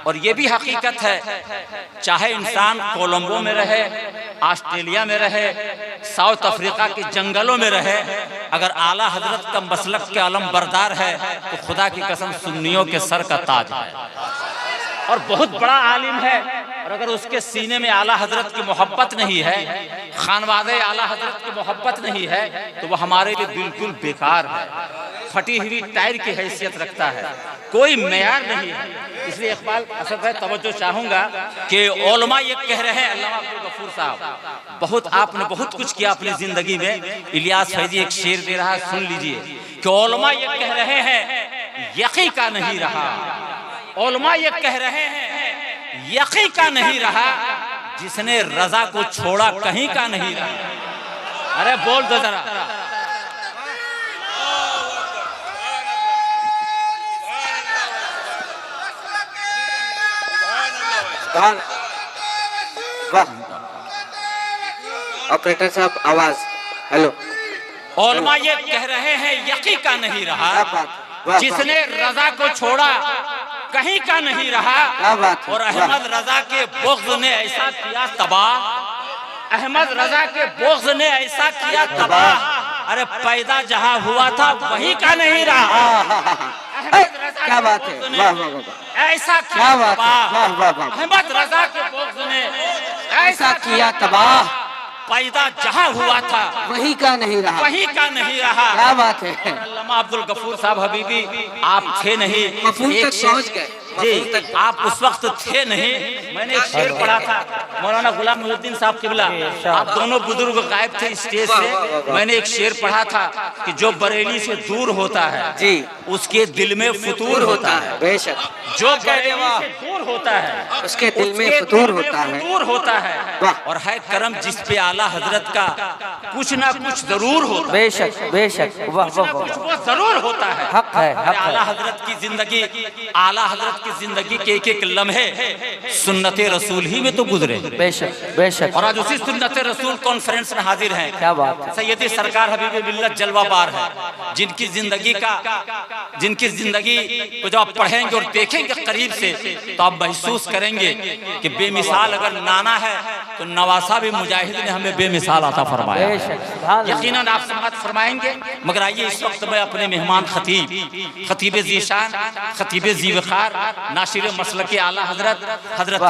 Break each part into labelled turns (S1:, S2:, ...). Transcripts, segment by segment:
S1: और ये भी हकीकत है, चाहे इंसान कोलंबो में रहे, ऑस्ट्रेलिया में रहे, साउथ अफ्रीका के जंगलों में रहे, अगर आला हजरत का मसलक के अलम बरदार है तो खुदा की कसम सुन्नियों के सर का ताज है और बहुत बड़ा आलिम है। और अगर उसके सीने में आला हजरत की मोहब्बत नहीं है, खानवादे आला हजरत की मोहब्बत नहीं है, तो वह हमारे लिए बिल्कुल बेकार है, फटी हुई टायर की हैसियत रखता है, कोई मेयार नहीं है। इसलिए इकबाल असद है, तवज्जो चाहूंगा कि उलमा ये कह रहे हैं, अल्लामा अब्दुल गफूर साहब बहुत आपने बहुत कुछ किया अपनी जिंदगी में। इलियास फैजी एक शेर दे रहा है, सुन लीजिए कि उलमा ये कह रहे हैं यकी का नहीं रहा, उलमा ये कह रहे हैं यकी का नहीं रहा, जिसने रजा को छोड़ा कहीं का नहीं रहा। अरे बोल दो जरा।
S2: ऑपरेटर साहब आवाज। हेलो।
S1: उलमा ये कह रहे हैं यकी का नहीं रहा, जिसने रजा को छोड़ा कहीं का नहीं रहा। और अहमद रजा के बुग़्ज़ ने ऐसा किया तबाह, अहमद रजा के बुग़्ज़ ने ऐसा किया तबाह, अरे पैदा जहां हुआ था वहीं का नहीं रहा।
S2: क्या बात है,
S1: ऐसा किया तबाह, अहमद रजा के बुग़्ज़ ने ऐसा किया तबाह, पैदा जहां हुआ था
S2: वहीं का नहीं रहा,
S1: वहीं का नहीं रहा।
S2: क्या बात है।
S1: अल्लामा अब्दुल गफूर साहब हबीबी आप थे नहीं,
S2: एक पहुंच गए
S1: जी, आप उस वक्त थे नहीं। मैंने एक शेर पढ़ा था, मौलाना गुलाम मुहिउद्दीन साहब किबला, आप दोनों बुजुर्ग गायब थे स्टेज से। मैंने एक शेर पढ़ा था कि जो बरेली से दूर होता है
S2: जी,
S1: उसके दिल में फतूर होता है।
S2: बेशक।
S1: जो बरेली से दूर होता है
S2: उसके दिल में फतूर होता है।
S1: और है करम जिस पे आला हजरत का कुछ ना कुछ जरूर होता है।
S2: बेशक बेशक, वाह वाह वाह,
S1: वो जरूर होता है।
S2: हक है, हक है।
S1: आला हजरत की जिंदगी, आला हजरत की जिंदगी के एक एक लम्हे सुन्नते रसूल ही में तो गुजरे। बेशक बेशक। और आज उसी सुन्नते रसूल कॉन्फ्रेंस में हाजिर हैं। क्या बात है। सैयदी सरकार हबीब मिल्लत जलवाबार है, जिनकी जिंदगी को जब आप पढ़ेंगे और देखेंगे करीब से तो आप महसूस करेंगे कि बेमिसाल अगर नाना है तो नवासा भी मुजाहिद ने हमें बेमिसाल अता फरमाया। यकीनन आप समाअत फरमाएंगे। मगर आइए इस वक्त मैं अपने मेहमान खतीब ज़ीशान, खतीब ज़ीवखार, नाशिर मसलक आला हजरत हजरत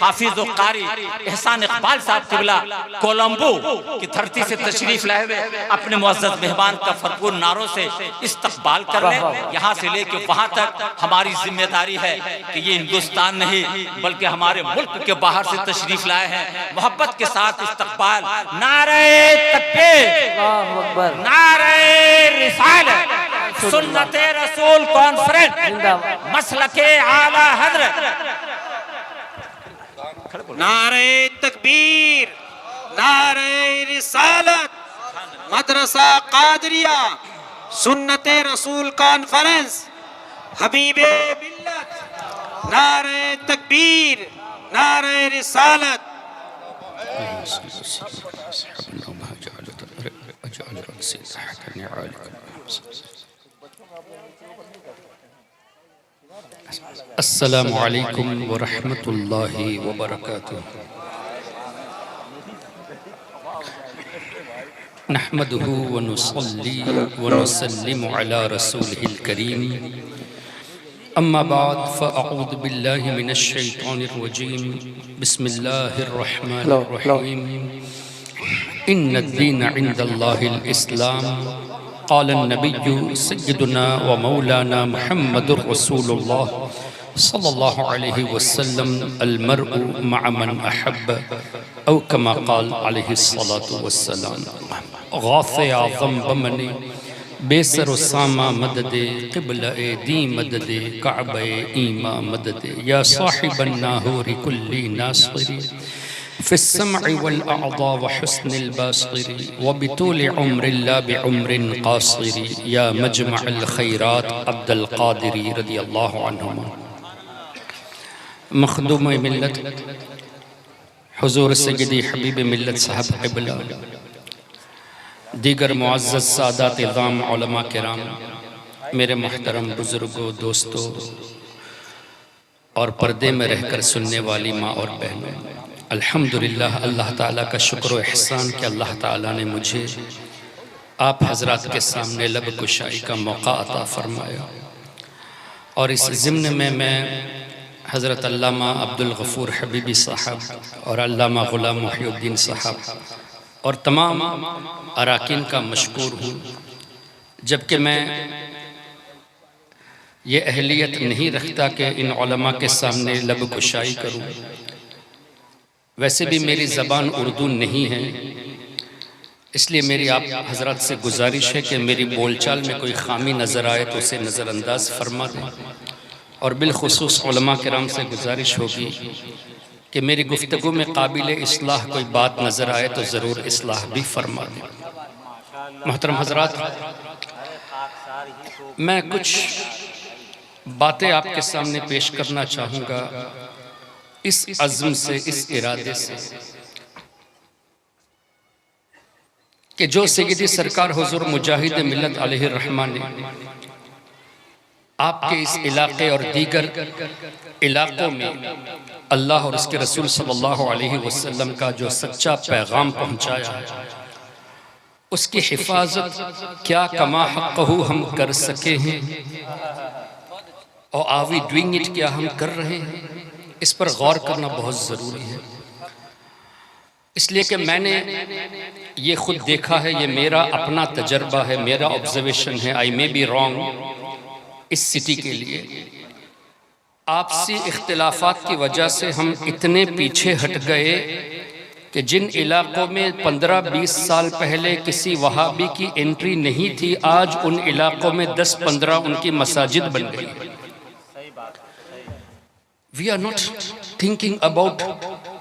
S1: हाफिज व कारी एहसान इकबाल साहब किबला कोलंबो की धरती से तशरीफ लाए हुए अपने मुअज़्ज़ज़ मेहमान का भरपूर नारों से इस्तकबाल कर लें। यहाँ से लेके वहाँ तक हमारी जिम्मेदारी है कि ये हिंदुस्तान नहीं बल्कि हमारे मुल्क के बाहर से तशरीफ लाए हैं। मोहब्बत के साथ इस्तकबाल। नारे तकबीर, नारे रिसालत, सुन्नते रसूल कॉन्फ्रेंस, मसलके आला हजरत।
S2: नारे तकबीर, नारे रिसालत, मदरसा कादरिया, सुन्नते रसूल कॉन्फ्रेंस, हबीबे मिल्लत। नारे तकबीर, नारे रिसालत।
S3: अस्सलामु अलैकुम व रहमतुल्लाहि व बरकातुहू। नहमदुहु व नुसल्ली व नुसल्लिमु अला रसूलिहिल करीम। अम्मा बाद फ़अऊज़ु बिल्लाहि मिनश शैतानिर रजीम। बिस्मिल्लाहिर रहमानिर रहीम। इन्नद-दीन इंदल्लाहिल इस्लाम। क़ाल नबिय्यु सय्यदुना व मौलाना मुहम्मदुर रसूलुल्लाह सल्लल्लाहु अलैहि वसल्लम अल-मर्उ मअ मन अहब्ब औ कमा क़ाल अलैहिस्सलातु वस्सलाम। गौसे आज़म बमने बेसर सामा मददे क़िबला-ए दी मददे काबा-ए ईमा मददे या साहिबन नाहूरि कुल्ली नासिरी फ़िस्समअ वल अअज़ा व हुस्निल बासिरी व बितूल उम्रिन ला बिउम्रिन क़ासिरी या मजमअल खैरात अब्दुल क़ादिरी रज़ियल्लाहु अन्हुमा। मख़दूम मिल्लत हुज़ूर सय्यदी हबीब मिल्लत साहब क़िबला, दीगर मुअज़्ज़ज़ सादात इज़ाम उलमा किराम, मेरे मुहतरम बुज़ुर्गों, दोस्तों और पर्दे में रहकर सुनने वाली माँ और बहनों, अल्हम्दुलिल्लाह, अल्लाह ताला का शुक्र व एहसान कि अल्लाह ताला ने मुझे आप हजरात के सामने लब कुशाई का मौका अता फरमाया। और इस ज़िम्न में मैं हज़रत अल्लामा अब्दुल गफ़ूर हबीबी साहब और अल्लामा ग़ुलाम मुहिउद्दीन साहब और तमाम अराकीन का मशकूर हूँ, जबकि मैं ये अहलियत नहीं रखता कि इन उलमा के सामने लब कुशाई करूँ। वैसे भी मेरी ज़बान उर्दू नहीं है, इसलिए मेरी आप हजरत से गुजारिश है कि मेरी बोलचाल में कोई खामी नज़र आए तो उसे नज़रअंदाज फरमा दें। और बिलखुसूस उलमा किराम से गुजारिश होगी कि मेरी गुफ्तगू में काबिल इस्लाह कोई बात नज़र आए तो ज़रूर इस्लाह भी फरमा दें। मोहतरम हजरात, मैं कुछ बातें आपके सामने पेश करना चाहूँगा इस अज़्म से, इस इरादे से कि जो सैयदी सरकार हुज़ूर मुजाहिद मिल्लत अलैहि रहमान ने आपके इस इलाके और दीगर इलाकों में अल्लाह और उसके रसूल सल्लल्लाहु अलैहि वसल्लम का जो सच्चा पैगाम पहुंचाया है, उसकी हिफाजत क्या कमा हक़्क़हू हम कर सके हैं और आर वी डूइंग इट, क्या हम कर रहे हैं, इस पर गौर करना बहुत ज़रूरी है। इसलिए कि मैंने ये खुद देखा है, ये मेरा अपना तजर्बा है, मेरा ऑब्जर्वेशन है, आई मे बी रॉन्ग। इस सिटी के लिए आपसी इख्तिलाफात की वजह से हम इतने पीछे हट गए कि जिन इलाकों में 15-20 साल पहले किसी वहाबी की एंट्री नहीं थी, आज उन इलाकों में 10-15 उनकी मसाजिद बन गई। We are not thinking about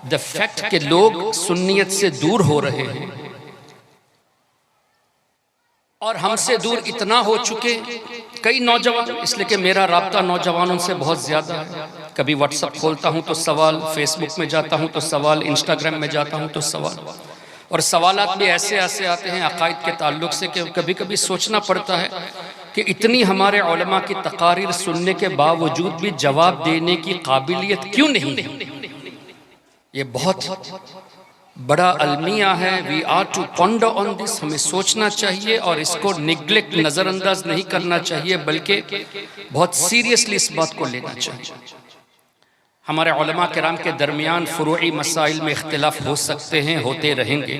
S3: the fact कि लोग सुन्नियत से दूर हो रहे हैं और हमसे दूर इतना हो चुके कई नौजवान, इसलिए कि मेरा राब्ता नौजवानों से बहुत ज़्यादा है। कभी व्हाट्सअप खोलता हूँ तो सवाल, फेसबुक में जाता हूँ तो सवाल, इंस्टाग्राम में जाता हूँ तो सवाल, और सवालात भी ऐसे ऐसे आते हैं अकायद के ताल्लुक से कि कभी कभी सोचना पड़ता है कि इतनी हमारे उलमा की तकारीर सुनने के बावजूद भी जवाब देने की काबिलियत क्यों नहीं है। ये बहुत बड़ा अलमिया है। We are to ponder on this, हमें सोचना चाहिए और इसको निगलेक्ट, नज़रअंदाज नहीं करना चाहिए, बल्कि बहुत सीरियसली इस बात को लेना चाहिए। हमारे उलमा किराम के दरमियान फुरूई मसाइल में इख्तिलाफ हो सकते हैं, होते रहेंगे,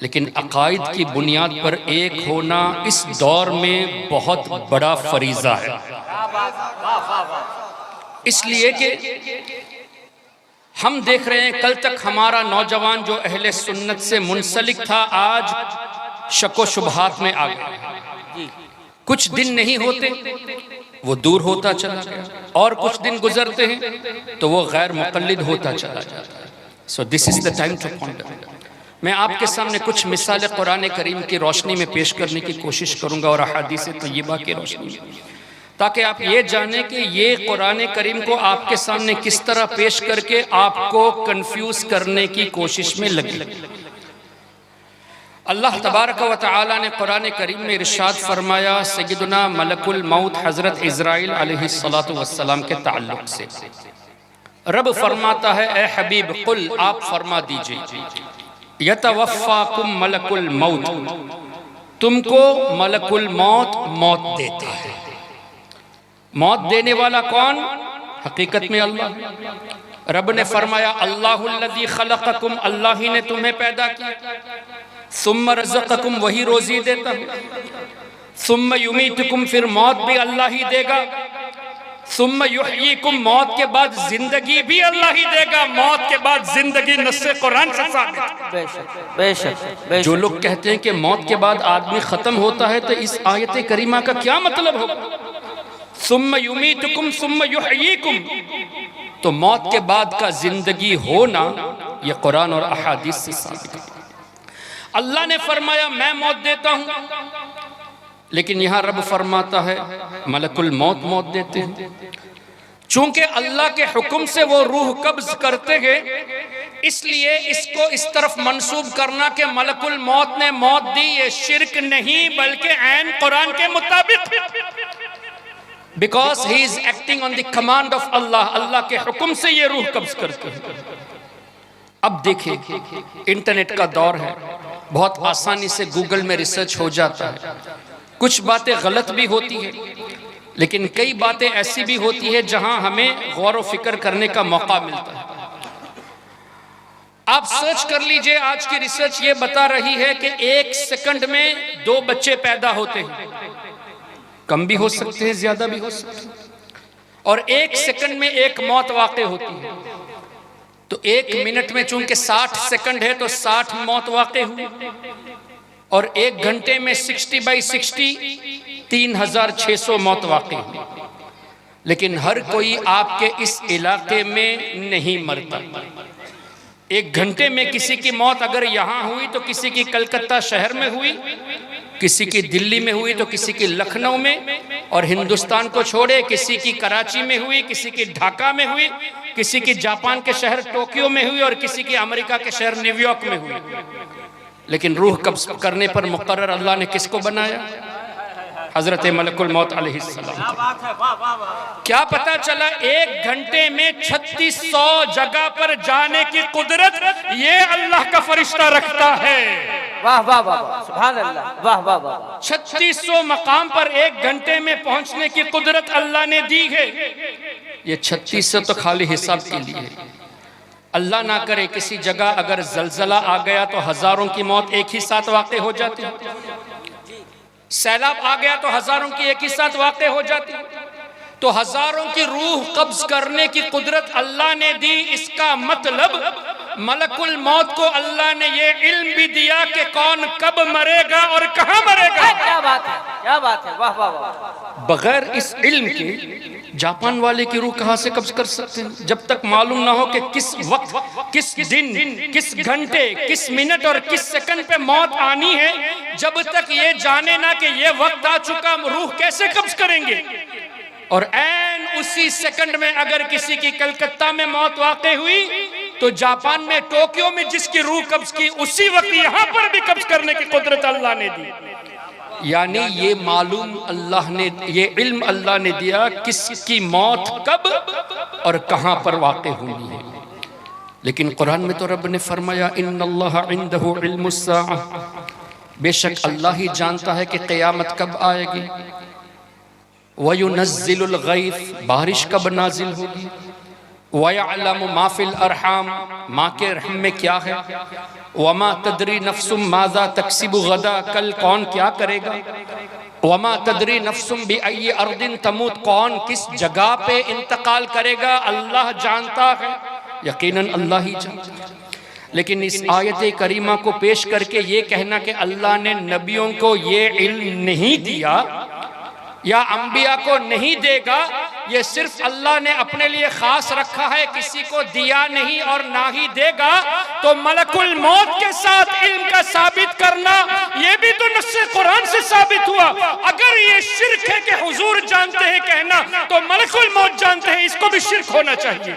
S3: लेकिन अकायद की बुनियाद पर एक होना इस दौर में बहुत बड़ा फरीज़ा है। इसलिए कि हम देख रहे हैं कल तक हमारा नौजवान जो अहले सुन्नत से मुंसलिक था, आज शको शुबहात में आ गया। कुछ दिन नहीं होते वो दूर होता चला गया, और कुछ दिन गुजरते हैं तो वो गैर मुक़ल्लिद होता चला जाता है। So this is the time to ponder. मैं आपके सामने कुछ मिसाल कुरान करीम की रोशनी में पेश करने की कोशिश करूंगा और अहादीस तय्यबा की रोशनी में, ताकि आप ये जानें कि ये कुरान करीम को आपके सामने किस तरह पेश करके आपको कंफ्यूज करने की कोशिश में लगे। अल्लाह तबारक व तआला ने कुरान करीम में इरशाद फरमाया सय्यदुना मलकुल मौत हज़रत इज़राइल अलैहिस्सलातु वस्सलाम के ताल्लुक से। रब फरमाता है, ए हबीब कुल, आप फरमा दीजिए, यतवफ़्फ़ाकुम मलकुल मौत, तुमको मलकुल मौत मौत देता है। मौत देने वाला कौन? हकीकत में अल्लाह। रब ने फरमाया अल्लाहुल्लज़ी खलक़कुम, अल्लाह ही ने तुम्हें पैदा किया, सुम्मा रज़क़कुम, वही रोजी देता है, सुम्मा युमीतुकुम, फिर मौत भी अल्लाह ही देगा, सुम्मा युहयीकुम, मौत के बाद जिंदगी भी अल्लाह ही देगा। मौत के बाद जिंदगी नस्से कुरान से साबित। बेशक जो लोग कहते हैं कि मौत के बाद आदमी खत्म होता है, तो इस आयत करीमा का क्या मतलब होगा? सुम्मा युमीतुकुम सुम्मा युहयीकुम, तो मौत के बाद का जिंदगी होना यह कुरान और अहादीस से साबित है। अल्लाह ने फरमाया मैं मौत देता हूं, लेकिन यहां रब फरमाता है मलकुल मौत मौत देते हैं। चूंकि अल्लाह के हुक्म से वो रूह कब्ज करते हैं, इसलिए इसको इस तरफ मंसूब करना कि मलकुल मौत ने मौत दी, ये शिरक नहीं बल्कि ऐन कुरान के मुताबिक। Because he is acting on the command of Allah, Allah के हुक्म से ये रूह कब्ज करते हैं। अब देखिए इंटरनेट का दौर है, बहुत आसानी से गूगल में रिसर्च हो जाता है। कुछ बातें गलत भी होती है, लेकिन कई बातें ऐसी भी होती है जहां हमें गौर व फिक्र करने का मौका मिलता है। आप सर्च कर लीजिए, आज की रिसर्च ये बता रही है कि 1 सेकंड में 2 बच्चे पैदा होते हैं। कम भी हो सकते हैं, ज्यादा भी हो सकते हैं। और 1 सेकंड में 1 मौत वाक़ई होती है। तो 1 मिनट में चूंकि 60 सेकंड है तो 60 मौत वाक़ई हुई। और 1 घंटे में 60/60 3600 मौत वाक़ई हुई। लेकिन हर कोई आपके इस इलाके में नहीं मरता। 1 घंटे में किसी की मौत अगर यहाँ हुई तो किसी की कलकत्ता शहर में हुई, किसी की दिल्ली में हुई तो किसी की लखनऊ में, और हिंदुस्तान को छोड़े किसी की कराची में हुई, किसी की ढाका में हुई, किसी की जापान के शहर टोक्यो में हुई और किसी की अमेरिका के शहर न्यूयॉर्क में हुई। लेकिन रूह कब्ज करने पर मुकर्रर अल्लाह ने किसको बनाया? हजरत मलकुल मौत अलैहिस्सलाम। क्या पता चला 1 घंटे में 3600 जगह पर जाने की कुदरत ये अल्लाह का फरिश्ता रखता है।
S4: वाह वाह वाह, सुभान अल्लाह, वाह वाह वाह।
S3: 3600 मकाम पर 1 घंटे में पहुंचने की कुदरत अल्लाह ने दी है। ये 3600 तो खाली हिसाब के लिए है। अल्लाह ना करे किसी जगह अगर जलजला आ गया तो हजारों की मौत एक ही साथ वाक़ई हो जाती है। सैलाब आ गया तो हजारों की एक ही साथ वाक़ई हो जाती है। तो हजारों की रूह कब्ज करने की कुदरत अल्लाह ने दी। इसका मतलब मलकुल मौत को अल्लाह ने ये इल्म भी दिया कि कौन कब मरेगा और कहां मरेगा।
S4: क्या बात है, क्या बात है, वाह वाह वाह।
S3: बगैर इस इल्म के जापान वाले की रूह कहां से कब्ज कर सकते हैं? जब तक मालूम ना हो कि किस वक्त, किस दिन, किस घंटे, किस मिनट और किस सेकंड पे मौत आनी है, जब तक ये जाने ना कि ये वक्त आ चुका, रूह कैसे कब्ज करेंगे? और ऐन उसी सेकंड में अगर किसी की कलकत्ता में मौत वाक़ई हुई तो जापान में टोक्यो में जिसकी रूह कब्ज की उसी वक्त यहां पर भी कब्ज करने की कुदरत अल्लाह ने दी। यानी ये मालूम अल्लाह ने, ये इल्म अल्लाह ने दिया किसकी मौत कब और कहां पर वाक़ई होनी है। लेकिन कुरान में तो रब ने फरमाया इन्नल्लाह इंदहु इल्मुस्साअ, बेशक अल्लाह ही जानता है कि क़यामत कब आएगी। वयुनज़्ज़िलुल गैथ, बारिश कब नाजिल होगी। वयअलमु मा फिल अरहाम, माँ के रहम में क्या है। वमा तदरी नफ्सुम माज़ा तक्सिबु गदा, कल कौन क्या करेगा। वमा तदरी नफ्सुम बिअय्यि अर्दिन तमूत, कौन किस जगह पे इंतकाल करेगा अल्लाह जानता है। यकीनन अल्लाह ही जानता है। लेकिन इस आयत करीमा को पेश करके ये कहना कि अल्लाह ने नबियों को ये इल्म नहीं दिया या अंबिया को नहीं देगा, ये सिर्फ अल्लाह ने अपने लिए खास रखा है, किसी को दिया नहीं और ना ही देगा। तो मलकुल मौत के साथ इल्म का साबित करना ये भी तो नस्से कुरान से साबित हुआ। अगर ये शिर्क है कि हुजूर जानते हैं कहना, तो मलकुल मौत जानते हैं, इसको भी शिर्क होना चाहिए।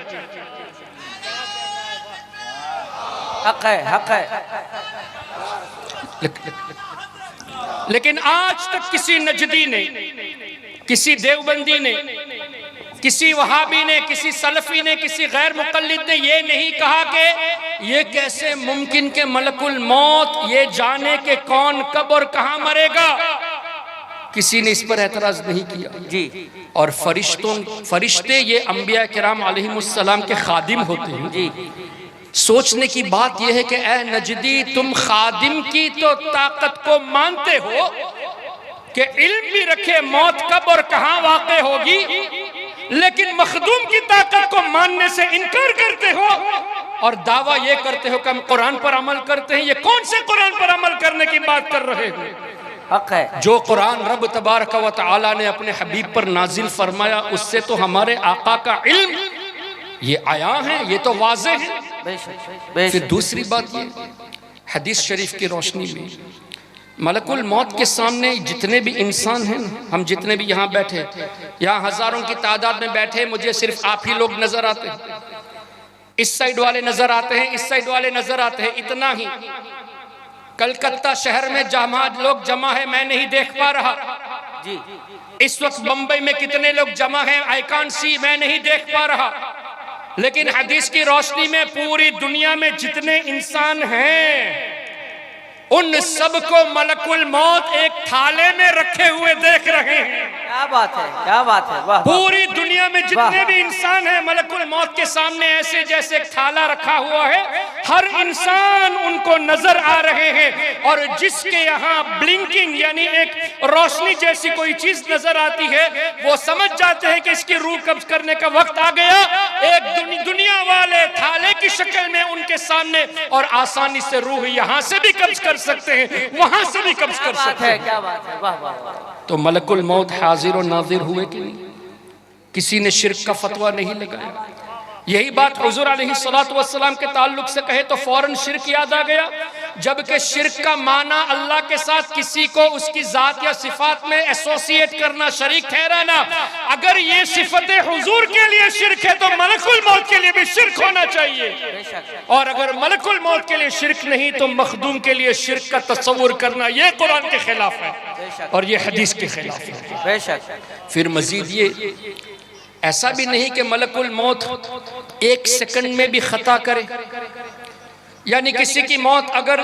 S4: हक है, हक है।
S3: लेकिन आज तक किसी नजदी ने, किसी देवबंदी ने, किसी वहाबी ने, किसी सलफी ने, किसी गैर मुक़ल्लिद ने ये नहीं कहा कि ये कैसे मुमकिन के मलकुल मौत ये जाने के कौन कब और कहां मरेगा। किसी ने इस पर एतराज नहीं किया
S4: जी।
S3: और फरिश्ते ये अंबिया किराम अलैहिमुस्सलाम के खादिम होते हैं
S4: जी।
S3: सोचने की बात यह है कि ए नजदी, तुम खादिम की तो ताकत को मानते हो कि इल्म भी रखे मौत कब और कहां वाक़ई होगी, लेकिन मखदूम की ताकत को मानने से इनकार करते हो और दावा ये करते हो कि हम कुरान पर अमल करते हैं। ये कौन से कुरान पर अमल करने की बात कर रहे हो?
S4: हक है।
S3: जो कुरान रब तबारक व तआला ने अपने हबीब पर नाजिल फरमाया, उससे तो हमारे आका का इल्म ये आया है, ये तो वाज़े है। फिर दूसरी बात ये, हदीस शरीफ की रोशनी में मलकुल मौत के सामने जितने भी इंसान हैं, हम जितने भी यहाँ बैठे, यहाँ हजारों की तादाद में बैठे, मुझे सिर्फ आप ही लोग नजर आते हैं। इस साइड वाले नजर आते हैं, इस साइड वाले नजर आते हैं, इतना ही। कलकत्ता शहर में जहां लोग जमा है मैं नहीं देख पा रहा,
S4: जी
S3: इस वक्त बंबई में कितने लोग जमा हैं आई कांट सी, मैं नहीं देख पा रहा, लेकिन हदीस की रोशनी में पूरी दुनिया में जितने इंसान हैं उन सबको मलकुल मौत एक थाले में रखे हुए देख रहे हैं।
S4: क्या बात है, क्या बात है, वाह।
S3: पूरी दुनिया में जितने भी इंसान हैं मलकुल मौत के सामने ऐसे जैसे एक थाला रखा हुआ है, हर इंसान उनको नजर आ रहे हैं। और जिसके यहाँ ब्लिंकिंग यानी एक रोशनी जैसी कोई चीज नजर आती है वो समझ जाते हैं कि इसकी रूह कब्ज करने का वक्त आ गया। एक दुनिया वाले थाले की शक्ल में उनके सामने, और आसानी से रूह यहाँ से भी कब्ज कर सकते हैं, वहां से भी कब्ज कर सकते हैं।
S4: क्या बात है, वाह वाह।
S3: तो मलकुल मौत हाजिर और नाजिर हुए कि नहीं? किसी ने शिर्क का फतवा नहीं लगाया। यही बात हुजूर अलैहिस्सलातु वस्सलाम के ताल्लुक से कहे तो फौरन शिर्क याद आ गया, जबकि शिर्क का माना अल्लाह के साथ किसी को उसकी जात या सिफात में एसोसिएट करना, शरीक ठहराना। अगर ये सिफतें हुजूर के लिए शिर्क है तो मलकुल मौत के लिए भी शिर्क होना चाहिए, और अगर मलकुल मौत के लिए शिर्क नहीं तो मखदूम के लिए शिर्क का तस्वुर करना ये कुरान के खिलाफ है और ये हदीस के खिलाफ है।
S4: बेशक।
S3: फिर मजीद ये ऐसा भी नहीं कि मलकुल मौत एक सेकंड में भी खता करे, यानी किसी की मौत अगर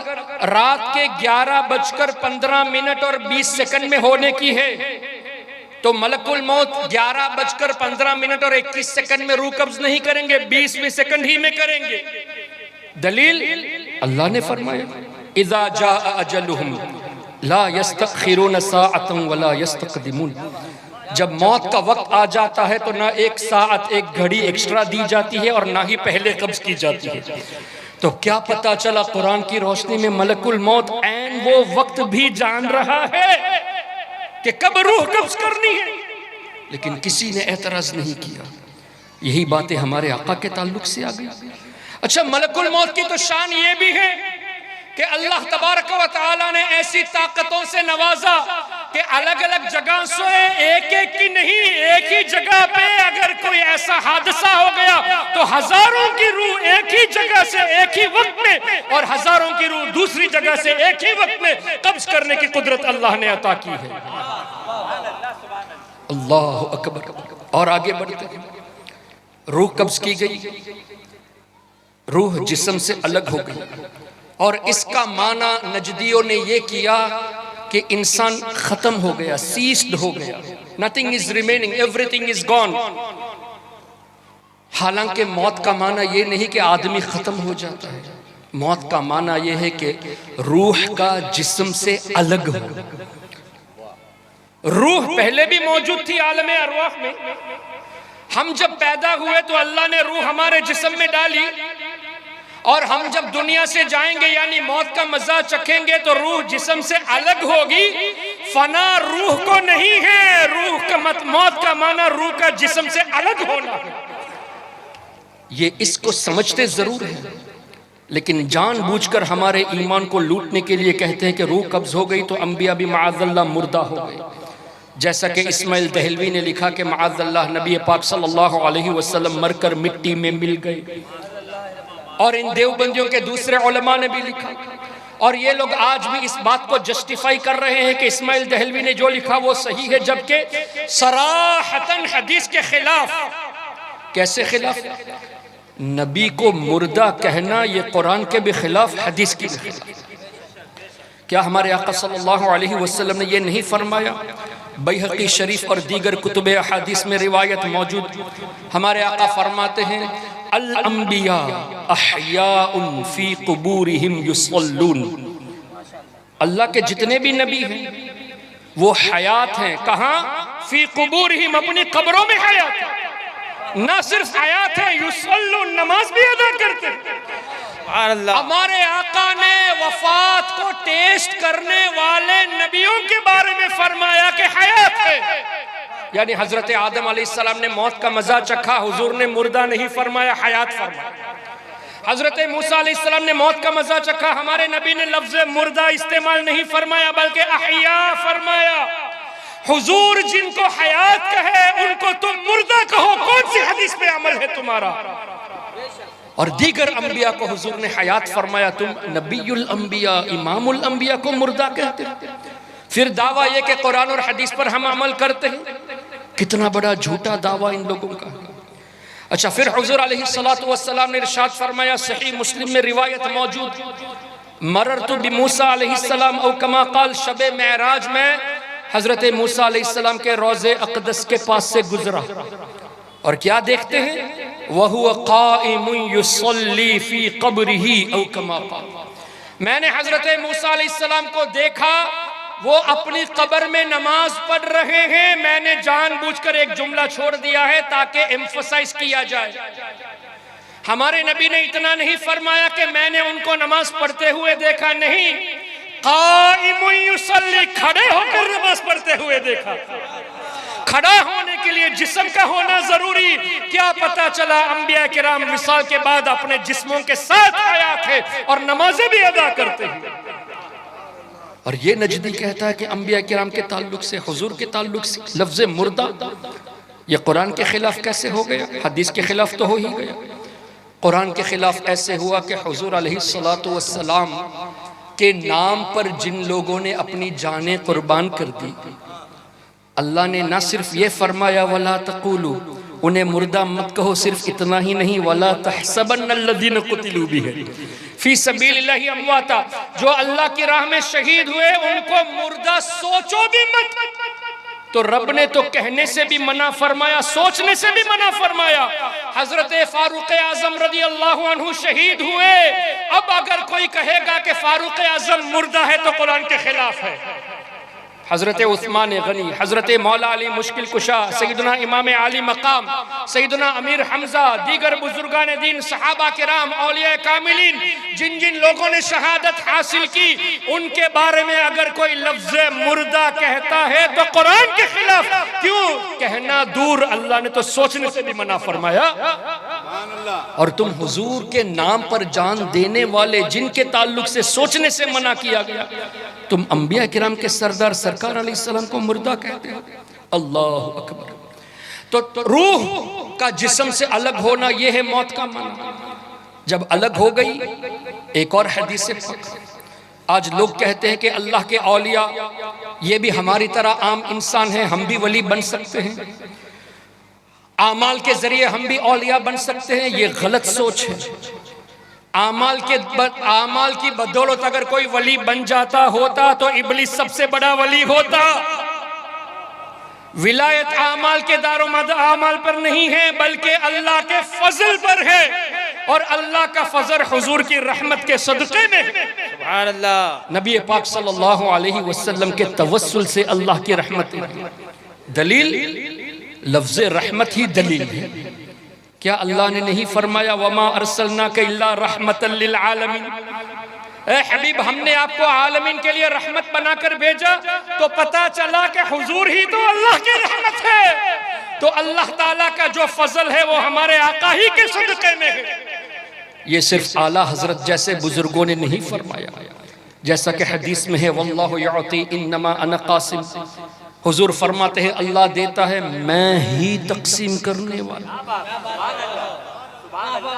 S3: रात के 11:15 और 20 सेकंड में होने की है तो मलकुल मौत 11:15 और 21 सेकंड में रूह कब्ज नहीं करेंगे, 20वें सेकंड ही में करेंगे। दलील अल्लाह ने फरमाया इज़ा जाअ अजलुहुम ला यस्तखिरून साअतन वला यस्तक़दिमून। जब मौत का वक्त आ जाता है तो ना एक साअत, एक घड़ी एक्स्ट्रा दी जाती है और ना ही पहले कब्ज की जाती है। तो क्या पता चला कुरान की रोशनी में मलकुल मौत ऐन वो वक्त भी जान रहा है कि कब रूह कब्ज करनी है, लेकिन किसी ने एतराज नहीं किया। यही बातें हमारे आका के ताल्लुक से आ गई। अच्छा, मलकुल मौत की तो शान ये भी है कि अल्लाह तबारक व तआला ने ऐसी ताकतों से नवाजा कि अलग अलग जगह से एक एक की नहीं, एक ही जगह पे अगर कोई ऐसा हादसा हो गया तो हजारों की रूह एक ही जगह से एक ही वक्त में और हजारों की रूह दूसरी जगह से एक ही वक्त में कब्ज करने की कुदरत अल्लाह ने अता की है। अल्लाह अकबर। और आगे बढ़ते हैं, रूह कब्ज की गई, रूह जिस्म से अलग हो गई, और इसका माना नजदियों ने यह किया कि इंसान खत्म हो गया, सीस्ड हो गया, nothing is remaining, everything is gone. हालांकि मौत का माना यह नहीं कि आदमी खत्म हो जाता है, मौत का माना यह है कि रूह का जिस्म से अलग हो। रूह पहले भी मौजूद थी आलम अरवाह में। हम जब पैदा हुए तो अल्लाह ने रूह हमारे जिस्म में डाली, और हम जब दुनिया से जाएंगे यानी मौत का मजा चखेंगे तो रूह जिस्म से अलग होगी। फना रूह को नहीं है, रूह का मौत का माना रूह का जिस्म से अलग होना है। ये इसको समझते जरूर है, लेकिन जानबूझकर हमारे ईमान को लूटने के लिए कहते हैं कि रूह कब्ज हो गई तो अंबिया भी माअज़ल्लाह मुर्दा हो गए। जैसा कि इस्माइल दहलवी ने लिखा कि माअज़ल्लाह नबी पाक सल्लल्लाहु अलैहि वसल्लम मरकर मिट्टी में मिल गए, और इन देवबंदियों के दूसरे उलमा ने भी लिखा, और ये लोग आज भी इस बात को जस्टिफाई कर रहे हैं कि इस्माइल दहलवी ने जो लिखा वो सही है, जबकि सराहतन हदीस के खिलाफ। कैसे खिलाफ? नबी को मुर्दा कहना ये कुरान के भी खिलाफ, हदीस के भी खिलाफ। क्या हमारे आका सल्लल्लाहु अलैहि वसल्लम ने ये नहीं फरमाया? बैहक़ी शरीफ और दीगर कुतुब हदीस में रिवायत मौजूद, हमारे आका फरमाते हैं अल अंबिया अहयाउन फी कुबूरिहिम युसल्लून। अल्लाह के जितने भी नबी हैं वो हयात हैं। कहाँ? फी कुबूरिहिम, अपनी कब्रों में हयात है। ना सिर्फ हयात है, युसल्लून, नमाज भी अदा करते हैं। हमारे आका ने वफात को टेस्ट करने वाले नबियों के बारे में फरमाया कि हयात है, यानी हजरत आदम अलैहिस्सलाम ने मौत का मजा चखा, हुजूर ने मुर्दा नहीं फरमाया, हयात फरमाया। हजरत मूसा अलैहिस्सलाम ने मौत का मजा चखा, हमारे नबी ने लफ्ज मुर्दा इस्तेमाल नहीं फरमाया बल्कि अहया फरमाया। हुजूर जिनको हयात कहे उनको तुम मुर्दा कहो, कौन सी हदीस पे अमल है तुम्हारा? और दीगर अंबिया को हुजूर ने हयात फरमाया, तुम नबीयुल अंबिया इमामुल अंबिया को मुर्दा कहते। फिर दावा ये कि कुरान और हदीस पर हम अमल करते हैं, कितना बड़ा झूठा दावा इन लोगों का। अच्छा, फिर हुजूर अलैहिस्सलातु वस्सलाम ने इरशाद फरमाया, सही मुस्लिम में रिवायत मौजूद, मररतु बिमूसा अलैहिस्सलाम औ कमा क़ाल, शबे मेराज में हजरत मूसा अलैहिस्सलाम के रोज़े अक़दस के पास से गुजरा और क्या देखते हैं, वहुव क़ाइमुन युसल्ली फ़ी क़ब्रिही औ कमा क़ाल, मैंने हजरत मूसा अलैहिस्सलाम को देखा वो अपनी कब्र में नमाज पढ़ रहे हैं। मैंने जानबूझकर एक जुमला छोड़ दिया है ताकि एम्फसाइज किया जाए। हमारे नबी ने इतना नहीं फरमाया कि मैंने उनको नमाज पढ़ते हुए देखा, नहीं, क़ाइमुन युसल्ली, खड़े होकर नमाज पढ़ते हुए देखा। खड़ा होने के लिए जिस्म का होना जरूरी, क्या पता चला अंबिया किराम विसाल के बाद अपने जिस्मों के साथ आया थे और नमाजें भी अदा करते हैं। और ये नजदी कहता है कि अंबिया किराम के ताल्लुक से, हुजूर के ताल्लुक से लफ्ज़ मुर्दा ये कुरान के खिलाफ कैसे हो गया? हदीस के खिलाफ तो हो ही गया। कुरान के खिलाफ ऐसे हुआ कि हुजूर अलैहिस्सलातु वस्सलाम के नाम पर जिन लोगों ने अपनी जानें कुर्बान कर दी, अल्लाह ने ना सिर्फ ये फरमाया वला तक़ूलू, उन्हें मुर्दा मत कहो, सिर्फ इतना ही नहीं, वला तहसबन्नल्लज़ीना क़ुतिलू बिही फी सबीलिल्लाहि अमवाता, जो अल्लाह की राह में शहीद हुए उनको मुर्दा सोचो भी मत। तो रब ने तो कहने से भी मना फरमाया, सोचने से भी मना फरमाया। हजरत फारूक आजम रदी अल्लाह अन्हु शहीद हुए, अब अगर कोई कहेगा कि फारूक आजम मुर्दा है तो कुरान के खिलाफ है। हजरत उस्मान गनी, हजरत मौला अली मुश्किल कुशा, सैयदना इमाम आली मकाम, सैयदना अमीर हमजा, दीगर बुजुर्गान दीन, सहाबा किराम, औलिया कामिलीन, जिन जिन लोगों ने शहादत हासिल की, उनके बारे में अगर कोई लफ्ज़ मुर्दा कहता है तो कुरान के खिलाफ। क्यों कहना दूर, अल्लाह ने तो सोचने से भी मना फरमाया। और तुम हुजूर के नाम पर जान देने वाले जिनके ताल्लुक से सोचने से मना किया गया, तुम अंबिया किराम के सरदार सरकार अलैहिस्सलाम को मुर्दा कहते हो। अल्लाहु अकबर। तो रूह का जिस्म से अलग होना यह है मौत का माना। जब अलग हो गई, एक और हदीस से आज लोग कहते हैं कि अल्लाह के औलिया ये भी हमारी तरह आम इंसान हैं, हम भी वली बन सकते हैं, आमाल के जरिए हम भी औलिया बन सकते हैं। ये गलत सोच है। आमाल की बदौलत अगर कोई वली बन जाता होता तो इब्लिस सबसे बड़ा वली होता। विलायत आमाल के दारोमदार आमाल पर नहीं है, बल्कि अल्लाह के फजल पर है, और अल्लाह का फजल हुजूर की रहमत के सदक़े में है। सुभान अल्लाह। नबी पाक सल्लल्लाहु अलैहि वसल्लम के तवस्सुल से अल्लाह की रहमत है। दलील लफ्ज़ रहमत ही दलील है। क्या अल्लाह ने नहीं फरमाया वमा अरसलनाका इल्ला रहमतल लिल आलमीन? ए हबीब, हमने आपको आलमीन के लिए रहमत बनाकर भेजा। तो पता चला कि हुजूर ही तो अल्लाह की रहमत है। तो अल्लाह ताला का जो फजल है वो हमारे आका ही के सदक़े में है। ये सिर्फ आला हजरत जैसे बुजुर्गों ने नहीं फरमाया, जैसा कि हदीस में है वल्लाहु युअती इन्नमा अना कासिम। हुजूर फरमाते हैं अल्लाह देता है, मैं ही तकसीम करने वाला।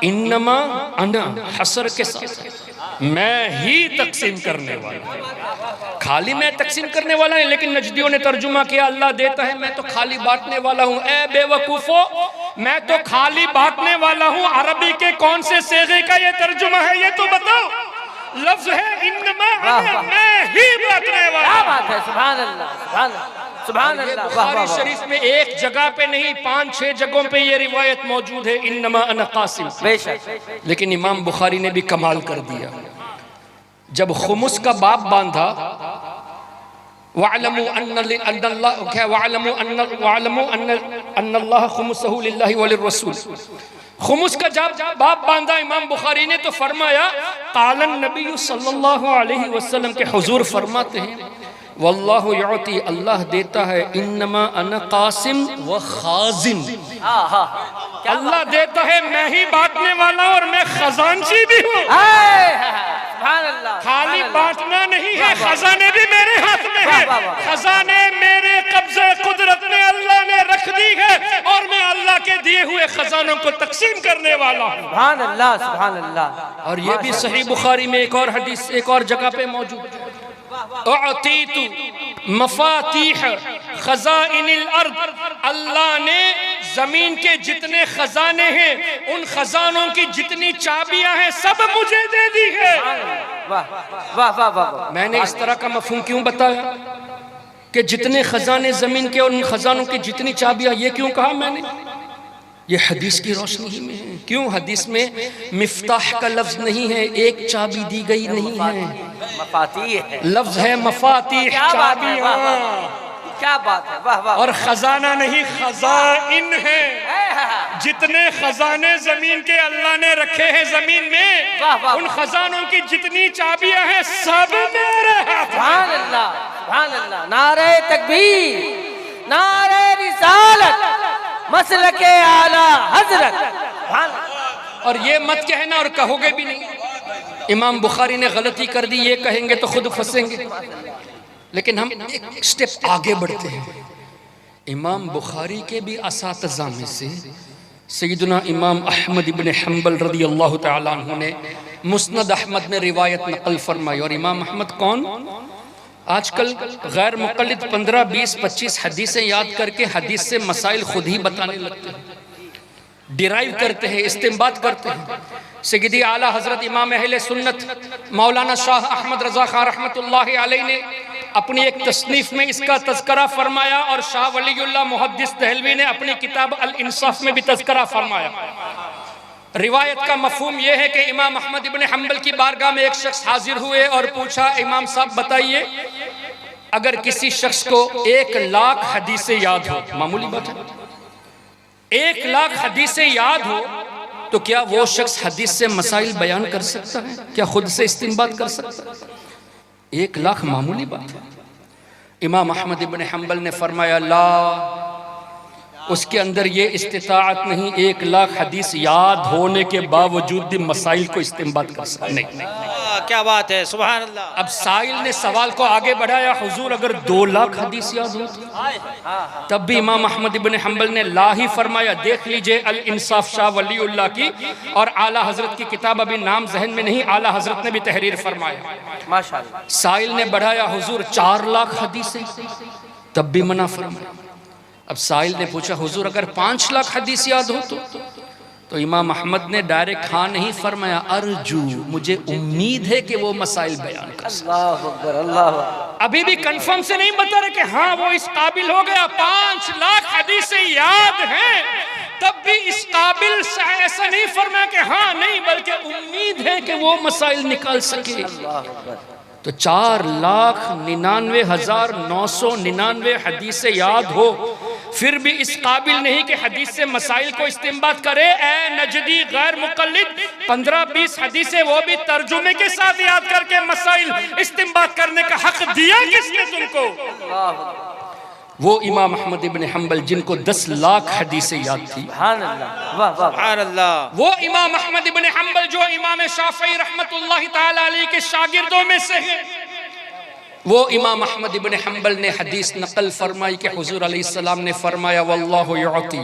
S3: इन्नमा अना हसर के साथ, मैं ही तकसीम करने वाला। खाली मैं तकसीम करने वाला है, लेकिन नजदियों ने तर्जुमा किया अल्लाह देता है, मैं तो खाली बांटने वाला हूँ। ए बेवकूफो, मैं तो खाली बांटने वाला हूँ। अरबी के कौन से सेगे का ये तर्जुमा है, ये तो बताओ। लफ्ज है इन्नमा अना, मैं ही बांटने वाला।
S4: क्या बात है, सुभान अल्लाह, सुभान अल्लाह, सुभान अल्लाह।
S3: बुखारी शरीफ में एक जगह पे नहीं 5-6 जगहों पे ये रिवायत मौजूद है, इन्नमा अना कासिम।
S4: बेशक।
S3: लेकिन इमाम बुखारी ने भी कमाल कर दिया। जब खुमुस का बाब बांधा, वअलमू अन्नल्लाह खुमुसहु लिल्लाहि व लिर्रसूल, खुमुस का जब बाब बांधा इमाम बुखारी ने, तो फरमाया क़ालन नबी सल्लल्लाहु अलैहि वसल्लम के हुजूर फरमाते हैं वल्लाहु युअती, अल्लाह देता है, इन्नमा अना कासिम व खाजिन। अल्लाह देता है, मैं ही बांटने वाला और मैं खजानची भी हूँ। खाली बांटना नहीं है, खजाने भी मेरे हाथ में है। खजाने मेरे कब्जे कुदरत में अल्लाह ने रख दी है, और मैं अल्लाह के दिए हुए खजानों को तकसीम करने वाला हूँ।
S4: सुभान अल्लाह, सुभान अल्लाह।
S3: और ये भी सही बुखारी में एक और हदीस एक और जगह पे मौजूद है, मफातीह खज़ाइनिल अर्द, अल्लाह ने जमीन के जितने खजाने हैं उन खजानों की जितनी चाबियां हैं सब मुझे दे दी है।
S4: वाह वाह वाह वाह।
S3: मैंने इस तरह का मफहूम क्यों बताया कि जितने खजाने जमीन के और उन खजानों की जितनी चाबियां, ये क्यों कहा मैंने? ये हदीस की रोशनी ही में है। क्यों हदीस में मिफ्ताह का लफ्ज नहीं है, एक चाबी दी गई नहीं है,
S4: मफातीह है,
S3: लफ्ज है मफातीह, चाबियां।
S4: क्या बात है, वाह वाह।
S3: और खजाना नहीं, खजाइन है। जितने खजाने जमीन के अल्लाह ने रखे हैं जमीन में,
S4: वाह, वाह,
S3: उन खजानों की जितनी चाबियां हैं सब मेरे हाथ।
S4: सुभान अल्लाह, सुभान अल्लाह। नारे तकबीर, नारे रिसालत, मसलके आला हजरत।
S3: और ये मत कहना और कहोगे भी नहीं इमाम बुखारी ने गलती कर दी, ये कहेंगे तो खुद फंसेंगे। लेकिन हम एक स्टेप आगे बढ़ते हैं। इमाम बुखारी के भी असातिज़ा में से सैयदना इमाम अहमद इब्न हम्बल रज़ी अल्लाह तआला अन्हु ने मुस्नद अहमद में रिवायत नकल फरमाई। और इमाम अहमद कौन? आजकल गैर मुक़ल्लिद 15, 20, 25 हदीसें याद करके हदीस से मसाइल खुद ही बताने लगते हैं, डिराइव करते हैं, इस्तिंबात करते हैं। सय्यदी आला हज़रत इमाम अहले सुन्नत मौलाना शाह अहमद रज़ा खान रहमतुल्लाहि अलैहि ने अपनी एक तसनीफ़ में इसका तज़करा फरमाया और शाह वलीउल्लाह मुहद्दिस दहलवी ने अपनी किताब अल इंसाफ में भी तज़करा फरमाया। रिवायत का मफहूम यह है कि इमाम अहमद इब्न हम्बल की बारगाह में एक शख्स हाजिर हुए और पूछा, इमाम साहब बताइए, अगर किसी शख्स को 1,00,000 हदीसें याद हो, मामूली बात है, 1,00,000 हदीसें याद हो, तो क्या वो शख्स हदीस से मसाइल बयान कर सकता है? क्या खुद से इस्तिंबात कर सकता है? 1,00,000 मामूली बात है। इमाम अहमद इब्न हम्बल ने फरमाया, ला, उसके अंदर ये इस्तिताअत नहीं 1,00,000 हदीस याद होने के बावजूद भी मसाइल को इस्तिंबात कर सकता नहीं।
S2: क्या बात है, सुभान अल्लाह।
S3: अब साइल ने सवाल को आगे बढ़ाया, हुजूर अगर 2,00,000 हदीस याद हो तो? तब भी इमाम अहमद इब्न हम्बल ने ला ही फरमाया। देख लीजिए अल इंसाफ शाह वलीउल्लाह की, और आला हजरत की किताब अभी नाम जहन में नहीं, आला हजरत ने भी तहरीर फरमाया
S4: माशाअल्लाह।
S3: साइल ने बढ़ाया, हुजूर 4,00,000 हदीसें, तब भी मना फरमाया। अब साइल ने पूछा, हुजूर अगर 5,00,000 हदीस याद हो तो इमाम अहमद ने डायरेक्ट हाँ नहीं फरमाया, अर्जू, मुझे उम्मीद है कि वो मसाइल बयान कर सकता।
S4: अल्लाह अकबर, अल्लाह अकबर।
S3: अभी भी कंफर्म से नहीं बता रहे कि हाँ वो इस काबिल हो गया, 5,00,000 हदीसें याद हैं, तब भी इस काबिल से ऐसा नहीं फरमाया कि हाँ नहीं, बल्कि उम्मीद है कि वो मसाइल निकाल सके। तो 4,99,999 हदीसें याद हो, फिर भी इस काबिल नहीं कि हदीस से मसाइल को इस्तिंबात करे। ए नजदी गैर मुक़ल्लिद, 15-20 हदीसें वो भी तर्जुमे के साथ याद करके मसाइल इस्तिंबात करने का हक दिया किसने तुमको? वो इमाम अहमद इब्न हम्बल जिनको 10,00,000 हदीसें याद थी।
S4: सुभान अल्लाह, वाह वाह,
S2: सुभान अल्लाह।
S3: वो इमाम अहमद इब्न हम्बल जो इमाम शाफ़ी रहमतुल्लाहि तआला अलैहि के शागिर्दों में से हैं, वो इमाम अहमद इब्न हम्बल ने हदीस नकल फरमाई कि हुजूर अलैहिस्सलाम ने फरमाया, वल्लाहु युअती,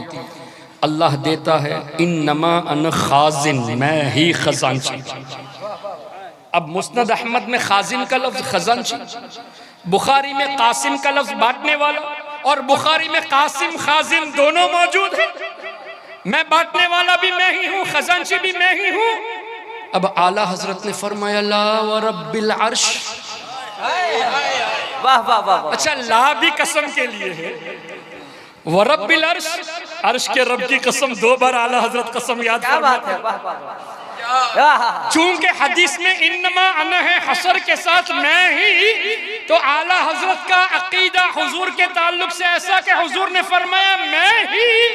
S3: अल्लाह देता है, इन्नमा अन खाजिन, मैं ही खजांची। अब मुस्नद अहमद में खाजिन का लफ्ज खजांची, बुखारी में कासिम का लफ्ज बांटने वाला, और बुखारी में कासिम खाजिन दोनों मौजूद है। मैं बांटने वाला भी मैं ही हूँ, खजांची भी मैं ही हूँ। अब आला हजरत ने फरमाया, ला व रब्बिल अर्श,
S4: वाह वाह वाह।
S3: अच्छा, ला भी कसम के लिए है, व रब्बिल अर्श, अर्श के रब की कसम 2 बार आला हजरत कसम याद
S4: क्या बात है, वाह वाह।
S3: चूंकि हदीस में इन्नमा अना है हसर के साथ मैं ही, तो आला हजरत का अकीदा हुजूर के ताल्लुक से ऐसा कि हुजूर ने फरमाया मैं ही,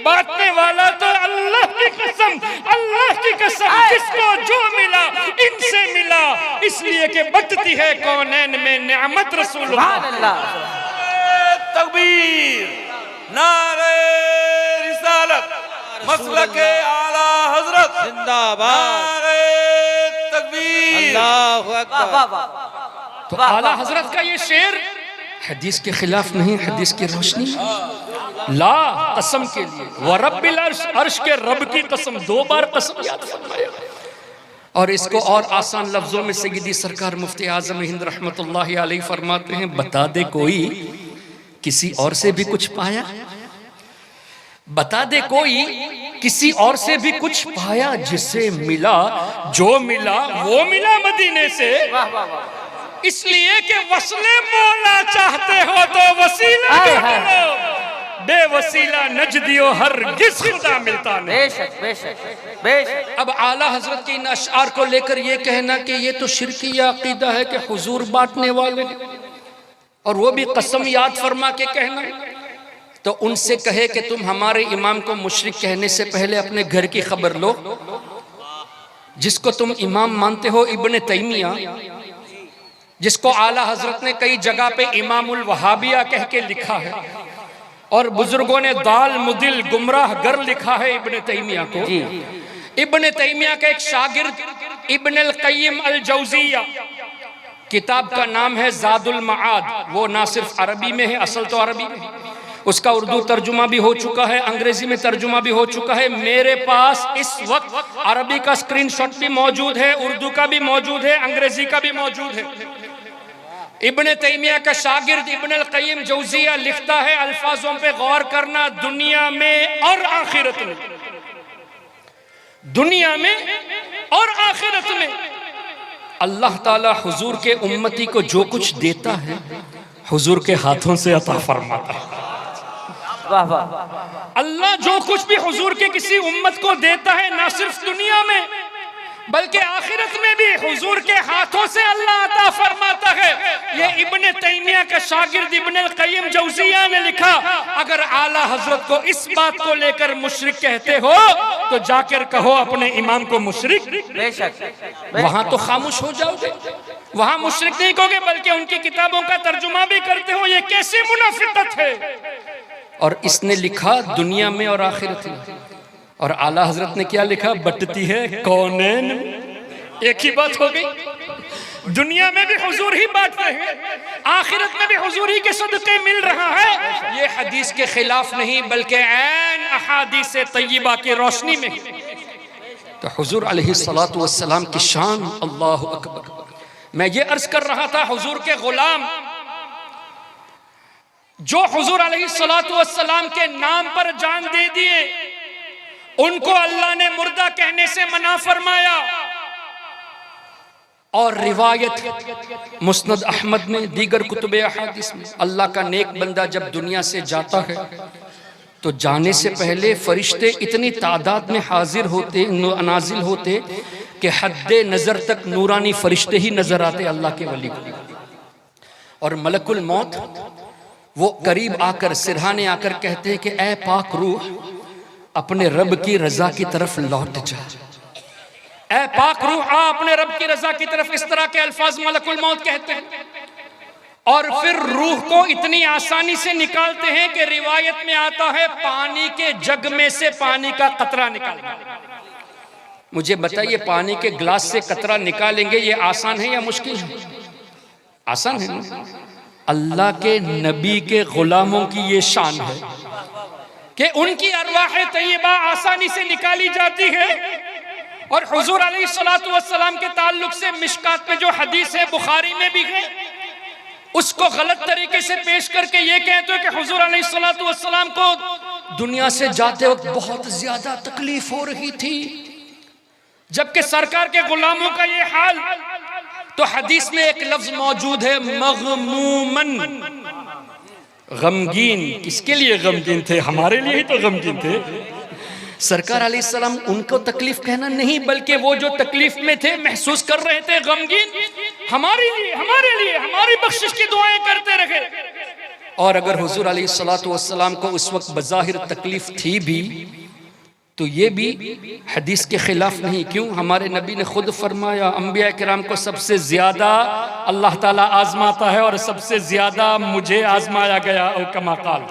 S3: बांटने वाला तो अल्लाह की कसम, अल्लाह की कसम, किसको जो मिला इनसे मिला, इसलिए कि बटती है कौनैन में नेमत रसूलुल्लाह।
S4: सुभान अल्लाह।
S5: तकबीर, नारे रिसालत, मसलके आला हजरत
S2: जिंदाबाद,
S5: नारे तकबीर,
S2: अल्लाहु
S4: वाह
S2: अकबर।
S4: वाह वाह।
S3: तो आला हजरत का ये शेर हदीस के खिलाफ नहीं, हदीस की रोशनी, ला कसम के लिए, व रब्बिल अर्श, अर्श के रब की कसम, 2 बार कसम याद फरमाया। और इसको और आसान लफ्जों में सैयदी सरकार मुफ्ती आज़म हिंद रहमतुल्लाहि अलैहि फरमाते हैं, बता दे कोई किसी और से भी कुछ पाया, बता दे कोई किसी और से भी कुछ पाया, जिसे मिला जो मिला वो मिला मदीने से। इसलिए कि वसले मौला चाहते हो तो वसीला ढूंढो, बेवसीला नजदियो हरगिज़ खुदा मिलता नहीं।
S4: बेशक बेशक बेशक।
S3: अब आला हजरत के इन अशआर को लेकर ये कहना कि ये तो शिरकी अकीदा है कि हुजूर बांटने वाले हैं, और वो भी कसम याद फरमा के कहना, तो उनसे कहे कि तुम हमारे इमाम को मुशरिक कहने से पहले अपने घर की खबर लो। जिसको तुम इमाम मानते हो इब्ने तैमिया, जिसको आला हजरत ने कई जगह पे इमामुल वहाबिया कह के लिखा है, और बुजुर्गों ने दाल मुदिल गुमराह गर लिखा है इब्ने तैमिया को। इब्ने तैमिया का एक शागिर्द इब्न अल क़य्यिम अल जौज़िया, किताब का नाम है ज़ादुल मआद, वो ना सिर्फ अरबी में है, असल तो अरबी में, उसका उर्दू तर्जुमा भी हो चुका है, अंग्रेजी में तर्जुमा भी हो चुका है। मेरे पास इस वक्त अरबी का स्क्रीनशॉट भी मौजूद है, उर्दू का भी मौजूद है, अंग्रेजी का भी मौजूद है। इब्ने तैमिया का शागिर्द इब्न अल क़य्यिम जौज़िया लिखता है, अल्फाजों पे गौर करना, दुनिया में और आखिरत में, दुनिया में और आखिरत में अल्लाह ताला हुजूर के उम्मती को जो कुछ देता है हुजूर के हाथों से अता फरमाता है।
S4: वाह वाह।
S3: अल्लाह जो कुछ भी हुजूर के किसी उम्मत को देता है, ना सिर्फ दुनिया में बल्कि आखिरत में भी हुजूर के हाथों से अल्लाह अता फरमाता है। ये इब्ने तैमिया का शागिर्द इब्न अल क़य्यिम जौज़िया ने लिखा, अगर आला हजरत को इस बात को लेकर मुशरिक कहते हो तो जाकर कहो अपने इमाम को मुशरिक।
S4: बेशक।
S3: वहां तो खामोश हो जाओगे, वहां मुशरिक नहीं कहोगे, बल्कि उनकी किताबों का तर्जुमा भी करते हो। ये कैसी मुनाफिकत है। और इसने लिखा दुनिया में और आखिरत में, और आला हजरत ने क्या लिखा, बटती है कौनैन। एक ही बात हो गई, दुनिया में भी हुजूर ही बांट रहे हैं, आखिरत में भी हुजूर ही के सदक़े मिल रहा है। ये हदीस के खिलाफ नहीं बल्कि ऐन अहादीस तय्यबा की रोशनी में। तो हुजूर अलैहिस्सलातु वस्सलाम की शान, अल्लाहु अकबर। मैं ये अर्ज कर रहा था, हुजूर के गुलाम जो हुजूर अलैहिस्सलातु वस्सलाम के नाम पर जान दे दिए, उनको अल्लाह ने मुर्दा कहने से मना फरमाया। और रिवायत मुस्नद अहमद में, दीगर कुतुब अहादीस में, अल्लाह का नेक बंदा जब दुनिया से जाता है तो जाने से पहले फरिश्ते इतनी तादाद में हाजिर होते, नाजिल होते कि हद्दे नजर तक नूरानी फरिश्ते ही नजर आते अल्लाह के वली को। और मलकुल मौत वो करीब आकर सिरहाने आकर कहते हैं कि ऐ पाक रूह, अपने रब की रजा की तरफ लौट जा। ऐ पाक रूह, आ अपने रब की रजा की तरफ। इस तरह के अल्फाज मलकुल मौत कहते हैं। और फिर रूह को इतनी आसानी से निकालते हैं कि रिवायत में आता है पानी के जग में से पानी का कतरा निकालना। मुझे बताइए, पानी के ग्लास से कतरा निकालेंगे ये आसान है या मुश्किल है? आसान है ना? अल्लाह के नबी के गुलामों की ये शान है कि उनकी अरवाह तैयबा आसानी से निकाली जाती है। और हुजूर अलैहिस्सलातु वस्सलाम के ताल्लुक से मिशकात में जो हदीस है, बुखारी में भी है, उसको गलत तरीके से पेश करके ये कहते हो कि हुजूर अलैहिस्सलातु वस्सलाम को दुनिया से जाते वक्त बहुत ज्यादा तकलीफ हो रही थी, जबकि सरकार के गुलामों का ये हाल। तो हदीस में एक लफ्ज मौजूद है, मग़मूमन, गमगीन। किसके लिए गमगीन थे? हमारे लिए ही तो गमगीन थे। सरकार अलैहिस्सलाम उनको तकलीफ कहना नहीं, बल्कि वो जो तकलीफ में थे, महसूस कर रहे थे, गमगीन, हमारे लिए हमारी बख्शिश की दुआएं करते रहे। और अगर हुजूर अलैहिस्सलातु वस्सलाम को उस वक्त बज़ाहिर तकलीफ थी भी, तो ये भी हदीस के खिलाफ नहीं। क्यों? हमारे नबी ने खुद फरमाया, अंबिया किराम को सबसे ज्यादा अल्लाह ताला आजमाता है और सबसे ज्यादा मुझे आजमाया गया, और कमा काल,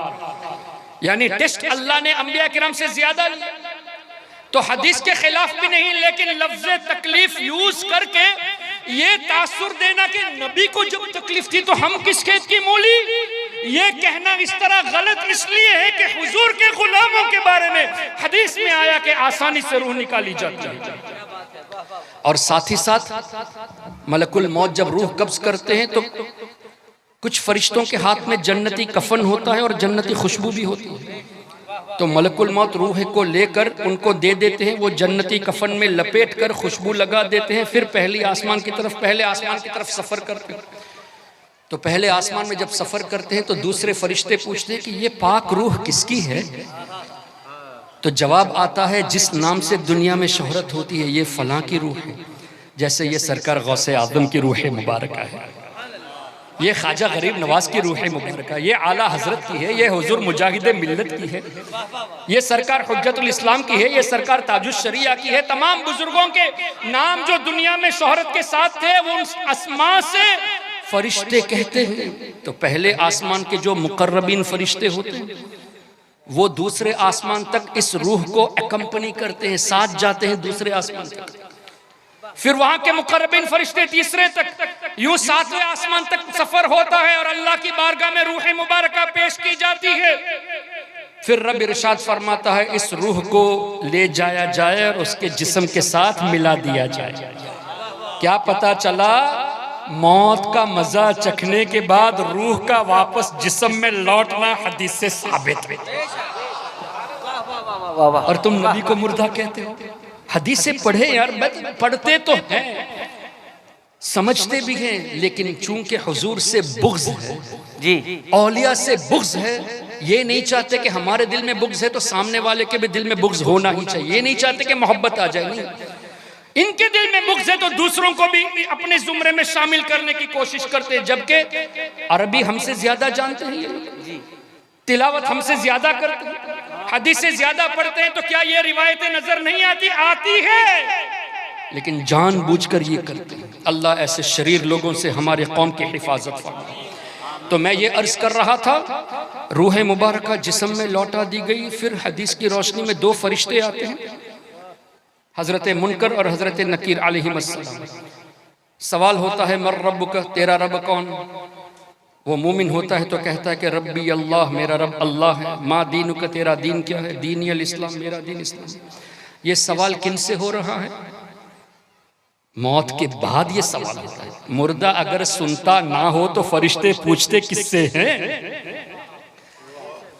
S3: यानी टेस्ट अल्लाह ने अंबिया किराम से ज्यादा लिया। तो हदीस के खिलाफ भी नहीं, लेकिन लफ्ज तकलीफ यूज करके ये तासुर देना कि नबी को जब तकलीफ थी तो हम किस खेत की मूली, ये कहना इस तरह गलत इसलिए है कि हुजूर के गुलामों के बारे में हदीस में आया कि आसानी से रूह निकाली जाती है। और साथ ही साथ मलकुल मौत जब रूह कब्ज करते हैं तो कुछ फरिश्तों के हाथ में जन्नती कफन होता है और जन्नती खुशबू भी होती है। तो मलकुल मौत रूह को लेकर उनको दे देते हैं, वो जन्नती कफन में लपेट कर खुशबू लगा देते हैं, फिर पहले आसमान की तरफ सफ़र करते हैं। तो पहले आसमान में जब सफ़र करते हैं तो दूसरे फरिश्ते पूछते हैं कि ये पाक रूह किसकी है? तो जवाब आता है जिस नाम से दुनिया में शोहरत होती है ये फलां की रूह है। जैसे ये सरकार गौसे आज़म की रूह मुबारक है, ये ख्वाजा गरीब नवाज की रूह मुबारक है, ये आला हजरत की है, ये हुजूर मुजाहिद मिल्लत की है, ये सरकार हुज्जतुल इस्लाम की है, ये सरकार ताजुश शरिया की है। तमाम बुजुर्गों के नाम जो दुनिया में शोहरत के साथ थे वो उन अस्मा से फरिश्ते कहते हैं। तो पहले आसमान के जो मुकर्रबीन फरिश्ते होते हैं वो दूसरे आसमान तक इस रूह को एकम्पनी करते हैं, साथ जाते हैं दूसरे आसमान तक। फिर वहां के मुकर्रबीन फरिश्ते तीसरे तक, यूं सातवें आसमान तक सफर होता है और अल्लाह की बारगाह में रूह मुबारका पेश की जाती है। फिर रब इरशाद फरमाता है इस रूह को ले जाया जाए और उसके जिस्म के साथ मिला दिया जाए। क्या पता चला? मौत का मजा चखने के बाद रूह का वापस जिस्म में लौटना हदीस से साबित है। और तुम नबी को मुर्दा कहते हो? हदीस से पढ़े यार, पढ़ते तो हैं, समझते भी हैं, लेकिन चूंकि हुजूर से बुग़्ज़ है जी, औलिया से बुग़्ज़ है, ये नहीं चाहते कि हमारे दिल में बुग़्ज़ है तो सामने वाले के भी दिल में बुग़्ज़ होना ही चाहिए। ये नहीं चाहते कि मोहब्बत आ जाए, नहीं, इनके दिल में बुग़्ज़ है तो दूसरों को भी अपने जुमरे में शामिल करने की कोशिश करते हैं। जबकि अरबी हमसे ज्यादा जानते हैं, तिलावत हमसे ज्यादा करते हैं, हदीस से ज्यादा पढ़ते हैं, तो क्या ये रिवायतें नजर नहीं आती? आती है, लेकिन जानबूझकर ये करते हैं। अल्लाह ऐसे शरीर लोगों से हमारे कौम की हिफाजत फरमाए। तो मैं ये अर्ज कर रहा था, रूह मुबारका जिस्म में लौटा दी गई। फिर हदीस की रोशनी में दो फरिश्ते आते हैं, हजरत मुनकर और हजरत नकीर अलैहिस्सलाम। सवाल होता है मर रब्बुका, तेरा रब कौन? वो मोमिन होता है तो कहता है कि रब्बी अल्लाह, मेरा रब अल्लाह है। माँ दीनुका, तेरा दीन क्या है? दीनी अल इस्लाम, मेरा दीन इस्लाम। ये सवाल किन से हो रहा है? मौत के बाद ये सवाल होता है। मुर्दा अगर सुनता ना हो तो फरिश्ते पूछते किससे हैं?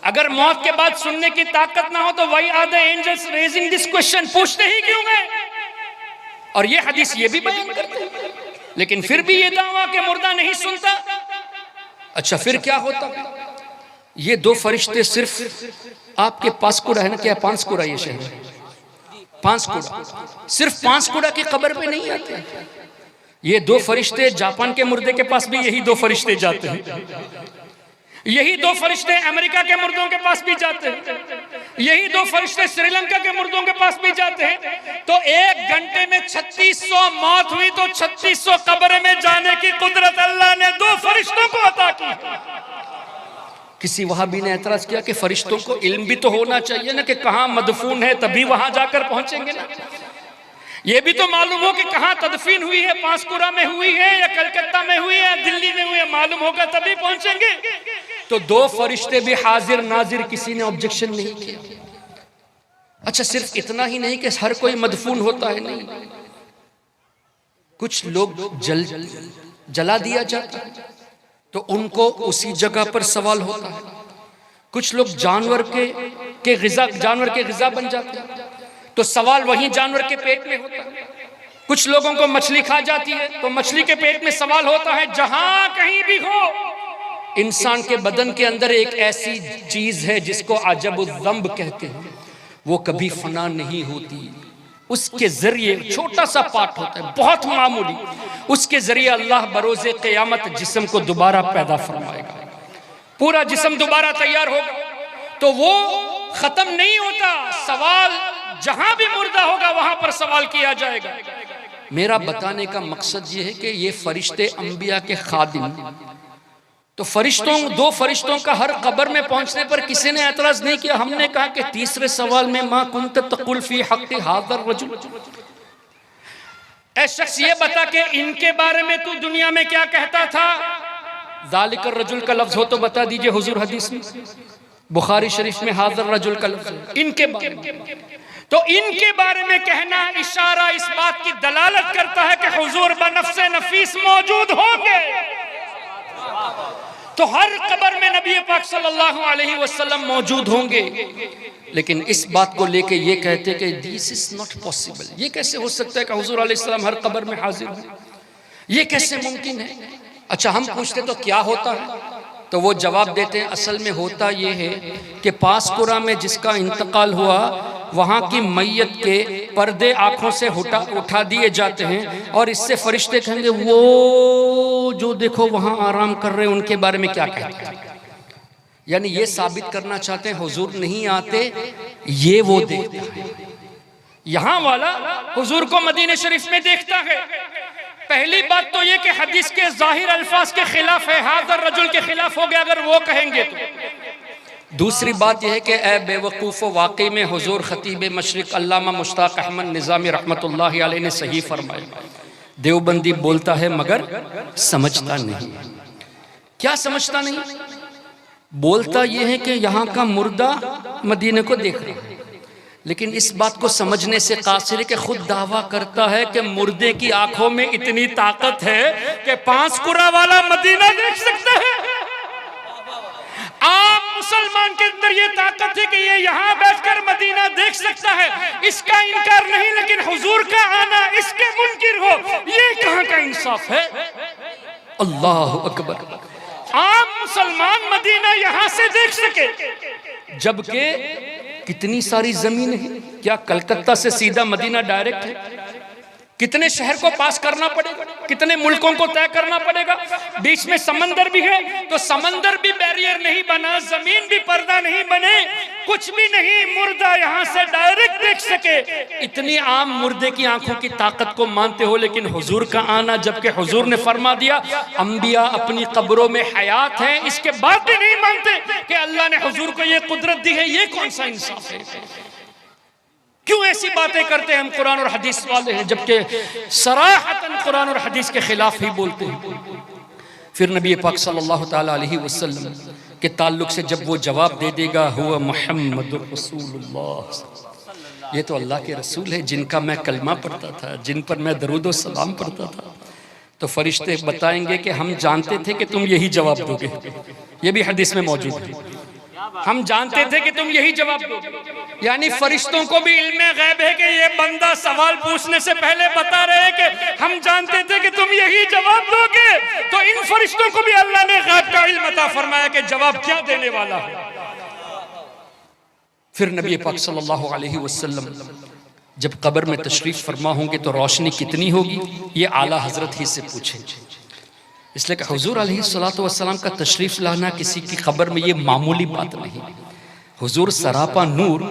S3: अगर मौत के बाद सुनने की ताकत ना हो तो why are the angels raising this question? पूछते ही क्यों गए? और ये हदीस ये भी बयान करते हैं, लेकिन फिर भी ये दावा कि मुर्दा नहीं सुनता। अच्छा, फिर क्या होता? ये दो फरिश्ते सिर्फ आपके पांसकुड़ा है ना, क्या पांसकुड़ा ये शहर? पांसकुड़ा, सिर्फ पांसकुड़ा की कब्र पे नहीं आते। ये दो फरिश्ते जापान के मुर्दे के पास भी यही दो फरिश्ते जाते हैं, यही दो फरिश्ते अमेरिका के मुर्दों के पास भी जाते हैं, यही दो फरिश्ते श्रीलंका के मुर्दों के पास भी जाते हैं। तो एक घंटे में 3600 मौत हुई तो 3600 कब्र में जाने की कुदरत अल्लाह ने दो फरिश्तों को अता की। किसी वहाबी ने एतराज किया कि फरिश्तों को इल्म भी तो होना चाहिए ना कि कहाँ मदफून है, तभी वहां जाकर पहुंचेंगे ना। ये भी तो मालूम हो कि कहाँ तदफीन हुई है, पांसकुड़ा में हुई है या कलकत्ता में हुई है, दिल्ली में हुई है, मालूम होगा तभी पहुंचेंगे। तो दो फरिश्ते भी हाजिर नाजिर, किसी ने ऑब्जेक्शन नहीं किया। अच्छा, सिर्फ इतना ही नहीं कि हर कोई मदफून होता है, नहीं, कुछ लोग जला दिया जाता है तो उनको उसी जगह पर सवाल होता है। कुछ लोग जानवर के ग़िज़ा बन जाते हैं तो सवाल वहीं जानवर के पेट में होता है। कुछ लोगों को मछली खा जाती है तो मछली के पेट में सवाल होता है। जहां कहीं भी हो, इंसान के बदन के अंदर एक ऐसी चीज है जिसको अजबुज़्ज़ंब कहते हैं, वो कभी फना नहीं होती। उसके जरिए छोटा सा पार्ट होता है, बहुत मामूली, उसके जरिए अल्लाह बरोज़े क़यामत जिस्म को दोबारा पैदा फरमाएगा, पूरा जिस्म दोबारा तैयार होगा। तो वो खत्म नहीं होता, सवाल जहां भी मुर्दा होगा वहां पर सवाल किया जाएगा। मेरा बताने का मकसद ये है कि ये फरिश्ते अंबिया के खादिम, तो दो फरिश्तों का हर कब्र में पहुंचने पर किसी ने एतराज नहीं किया। हमने कहा कि तीसरे सवाल में मा कुंत तकुल फी हक़्क़ि हाज़र रजुल, ऐ शख्स ये बता के इनके बारे में तू दुनिया में क्या कहता था। ज़ालिकर रजुल का लफ्ज हो तो बता दीजिए हुजूर हदीस में, बुखारी शरीफ में हाज़र रजुल का लफ्ज इनके बारे में। तो इनके बारे में कहना इशारा इस बात बात की दलालत करता है कि हुजूर बनफ्से नफीस मौजूद होंगे। तो हर कब्र में नबी पाक सल्लल्लाहु अलैहि वसल्लम मौजूद होंगे, लेकिन इस बात को लेके ये कहते कि दिस इज नॉट पॉसिबल, ये कैसे हो सकता है कि हुजूर अलैहिस्सलाम हर कब्र में हाजिर हो, ये कैसे मुमकिन है। अच्छा, हम पूछते तो क्या होता है, तो वो जवाब देते हैं असल में होता ये है कि पासकुरा में जिसका इंतकाल हुआ वहाँ की मैयत के पर्दे आँखों से उठा दिए जाते हैं और इससे फरिश्ते कहेंगे वो जो देखो वहाँ आराम कर रहे हैं उनके बारे में क्या कहते हैं। यानी ये साबित करना चाहते हैं हुजूर नहीं आते, ये वो देखता है। यहाँ वाला हुजूर को मदीने शरीफ में देखता है। पहली बात तो ये कि हदीस के जाहिर अल्फाज के खिलाफ है, हाज़र रजुल के खिलाफ हो गया अगर वो कहेंगे तो। दूसरी बात यह है कि ए बेवकूफ़ो, वाकई में हुजूर खतीब मशरिक अल्लामा मुश्ताक अहमद निज़ामी रहमतुल्लाहि अलैहि ने सही फरमाया, देवबंदी बोलता है मगर समझता नहीं। क्या समझता नहीं? बोलता यह है कि यहाँ का मुर्दा मदीने को देख रहा है, लेकिन इस बात को समझने से कासिर है कि खुद दावा करता है कि मुर्दे की आंखों में इतनी ताकत है कि पांचकुरा वाला मदीना देख सकता है। आम मुसलमान के अंदर ये ताकत है कि ये यहाँ बैठकर मदीना देख सकता है, इसका इनकार नहीं, लेकिन हुजूर का आना इसके मुनकिर हो, ये कहाँ का इंसाफ है। अल्लाह अकबर। आम मुसलमान मदीना यहाँ से देख सके, जबकि कितनी सारी जमीन है। क्या कलकत्ता से सीधा मदीना डायरेक्ट है? कितने शहर को पास करना पड़ेगा, कितने मुल्कों को तय करना पड़ेगा, बीच में समंदर भी है तो समंदर भी बैरियर नहीं बना, जमीन भी पर्दा नहीं बने, कुछ भी नहीं, मुर्दा यहाँ से डायरेक्ट देख सके। इतनी आम मुर्दे की आंखों की ताकत को मानते हो, लेकिन हुजूर का आना, जबकि हुजूर ने फरमा दिया अंबिया अपनी कब्रों में हयात हैं, इसके बाद भी नहीं मानते कि अल्लाह ने हुजूर को ये कुदरत दी है। ये कौन सा इंसाफ है? क्यों ऐसी बातें करते हैं? हम कुरान और हदीस वाले हैं, जबकि सराहतन कुरान और हदीस के खिलाफ ही बोलते हैं। फिर नबी पाक सल्लल्लाहु ताला अलैहि वसल्लम के ताल्लुक से जब वो जवाब दे देगा हुआ मुहम्मदुर रसूलुल्लाह, ये तो अल्लाह के रसूल है जिनका मैं कलमा पढ़ता था, जिन पर मैं दरूद व सलाम पढ़ता था, तो फरिश्ते बताएंगे कि हम जानते थे कि तुम यही जवाब दोगे। ये भी हदीस में मौजूद है, हम जानते थे कि तुम यही जवाब दोगे। यानी फरिश्तों को भी इल्म गैब है कि ये बंदा सवाल पूछने से पहले बता रहे हैं कि हम जानते थे कि तुम यही जवाब दोगे। तो इन फरिश्तों को भी अल्लाह ने गैब का इल्म अता फरमाया कि जवाब क्या देने वाला है। फिर नबी पाक सल्लल्लाहु अलैहि वसल्लम जब कब्र में तशरीफ फरमा होंगे तो रोशनी कितनी होगी, ये आला हजरत ही से पूछेंगे। इसलिए कि हुजूर अलैहिस्सलातु वस्सलाम का तशरीफ लाना किसी की कब्र में ये मामूली बात नहीं। हुजूर सरापा नूर,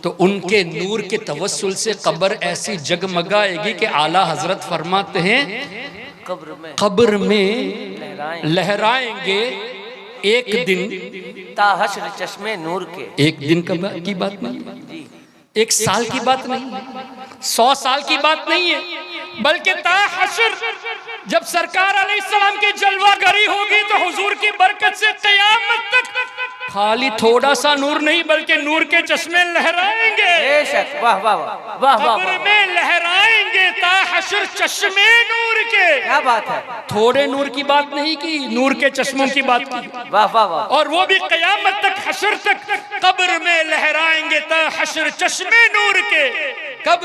S3: तो उनके नूर के तवस्सुल से कब्र ऐसी जगमगाएगी कि आला हजरत फरमाते हैं कब्र में लहराएंगे एक दिन
S4: ताहश्र चश्मे नूर के।
S3: एक दिन की बात नहीं, एक साल की बात नहीं, 100 साल की बात नहीं है, बल्कि ताहश्र जब सरकार अलैहिस्सलाम की जलवागरी होगी तो हुजूर की बरकत से क़यामत तक खाली थोड़ा सा नूर नहीं बल्कि नूर के चश्मे लहराएंगे।
S4: बेशक, वाह वाह वाह वाह,
S3: कब्र में लहराएंगे ताहश्र चश्मे नूर के।
S4: क्या बात है,
S3: थोड़े नूर की बात नहीं की, नूर के चश्मों की बात की।
S4: वाह वाह वाह।
S3: और वो भी क़यामत तक, हश्र तक कब्र में लहराएंगे ताहश्र चश्मे नूर के। कब?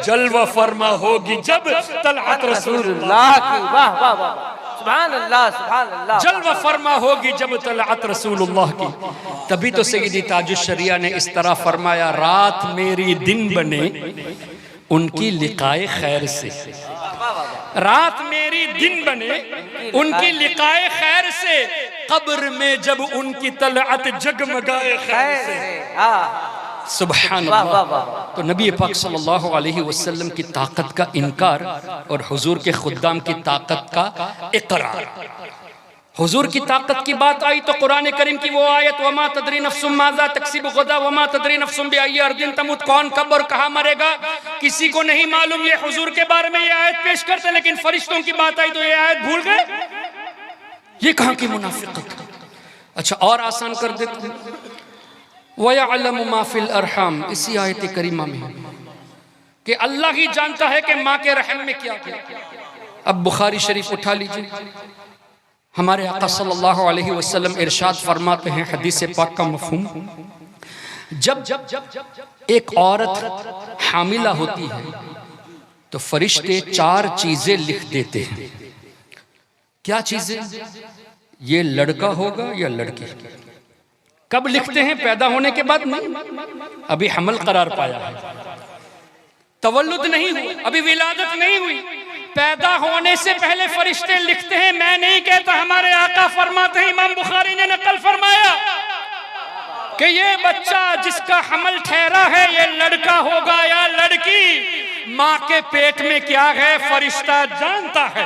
S3: जलवा फरमा होगी जब तलअत रसूलुल्लाह की।
S4: वाह वाह वाह, सुभान अल्लाह सुभान अल्लाह।
S3: जलवा फरमा होगी जब तलअत रसूलुल्लाह की। तभी तो सैयदी ताजुश शरिया ने इस तरह फरमाया, रात मेरी दिन बने उनकी लिकाए खैर से। रात मेरी दिन बने उनकी लिकाए खैर से, कब्र में जब उनकी तलअत जगमगाए खैर से। सुभान अल्लाह। तो नबी पाक सल्लल्लाहु अलैहि वसल्लम की ताकत का इनकार और हुजूर के खुद्दाम की ताकत का इकरार। हुजूर की ताकत की बात आई तो कुरान करीम की वो आयत, वमा तदरी नफ्सुम माज़ा तक्सिबु गदा वमा तदरी नफ्सुम बिअय्यि अर्दिन तमुत, कौन कब और कहाँ मरेगा किसी को नहीं मालूम। ये हुजूर के बारे में ये आयत पेश करते, लेकिन फरिश्तों की बात आई तो ये आयत भूल गए। ये कहाँ की मुनाफिकत। अच्छा, और आसान कर देते हैं, वयअलमु मा फिल अरहाम, इसी आयत करीमा में कि अल्लाह ही जानता है कि माँ के रहम में क्या क्या। अब बुखारी शरीफ उठा लीजिए, हमारे आका सल्लल्लाहु अलैहि वसल्लम इरशाद फरमाते हैं, हदीस पाक का मफहूम, जब एक औरत हामिला होती है तो फरिश्ते 4 चीजें लिख देते हैं। क्या चीजें? ये लड़का होगा या लड़की। कब लिखते हैं? पैदा होने के बाद नहीं, अभी हमल करार पाया है, तवल्लुद नहीं हुई, अभी विलादत नहीं हुई, पैदा होने से पहले फरिश्ते लिखते हैं। मैं नहीं कहता, हमारे आका फरमाते हैं, इमाम बुखारी ने नकल फरमाया कि ये बच्चा जिसका हमल ठहरा है ये लड़का होगा या लड़की, माँ के पेट में क्या है फरिश्ता जानता है।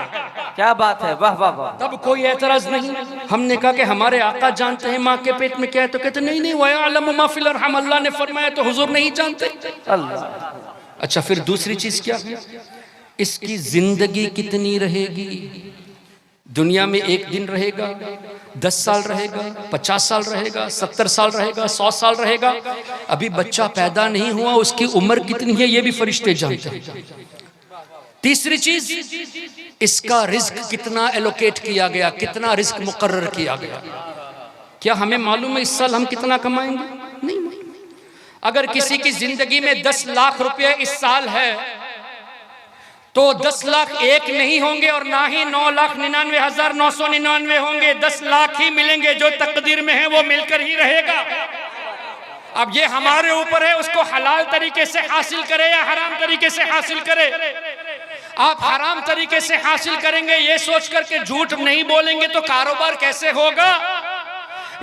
S4: क्या बात है, वाह वाह वाह।
S3: तब कोई एतराज नहीं। हमने कहा कि हमारे आका जानते हैं माँ के पेट में क्या है, तो कहते नहीं नहीं, वयअलमु मा फिल अरहम, अल्लाह ने फरमाया तो हुजूर नहीं जानते।
S4: अल्लाह।
S3: अच्छा, फिर दूसरी चीज क्या है? इसकी जिंदगी कितनी रहेगी? दुनिया में 1 दिन रहेगा, 10 साल रहेगा, 50 साल रहेगा, 70 साल रहेगा, 100 साल रहेगा? अभी बच्चा पैदा नहीं हुआ, उसकी उम्र कितनी है ये भी फरिश्ते जानते हैं। तीसरी चीज, इसका रिस्क कितना एलोकेट किया गया, कितना रिस्क मुकर्रर किया गया। क्या हमें मालूम है इस साल हम कितना कमाएंगे? नहीं। अगर किसी की जिंदगी में 10 लाख रुपए इस साल है तो 10 लाख एक नहीं होंगे और ना ही 9,99,999 होंगे, 10 लाख ही मिलेंगे। जो तकदीर में है वो मिलकर ही रहेगा। अब ये हमारे ऊपर है, उसको हलाल तरीके से हासिल करे या हराम तरीके से हासिल करे। आप हराम तरीके से हासिल करेंगे ये सोच करके झूठ नहीं बोलेंगे तो कारोबार कैसे होगा?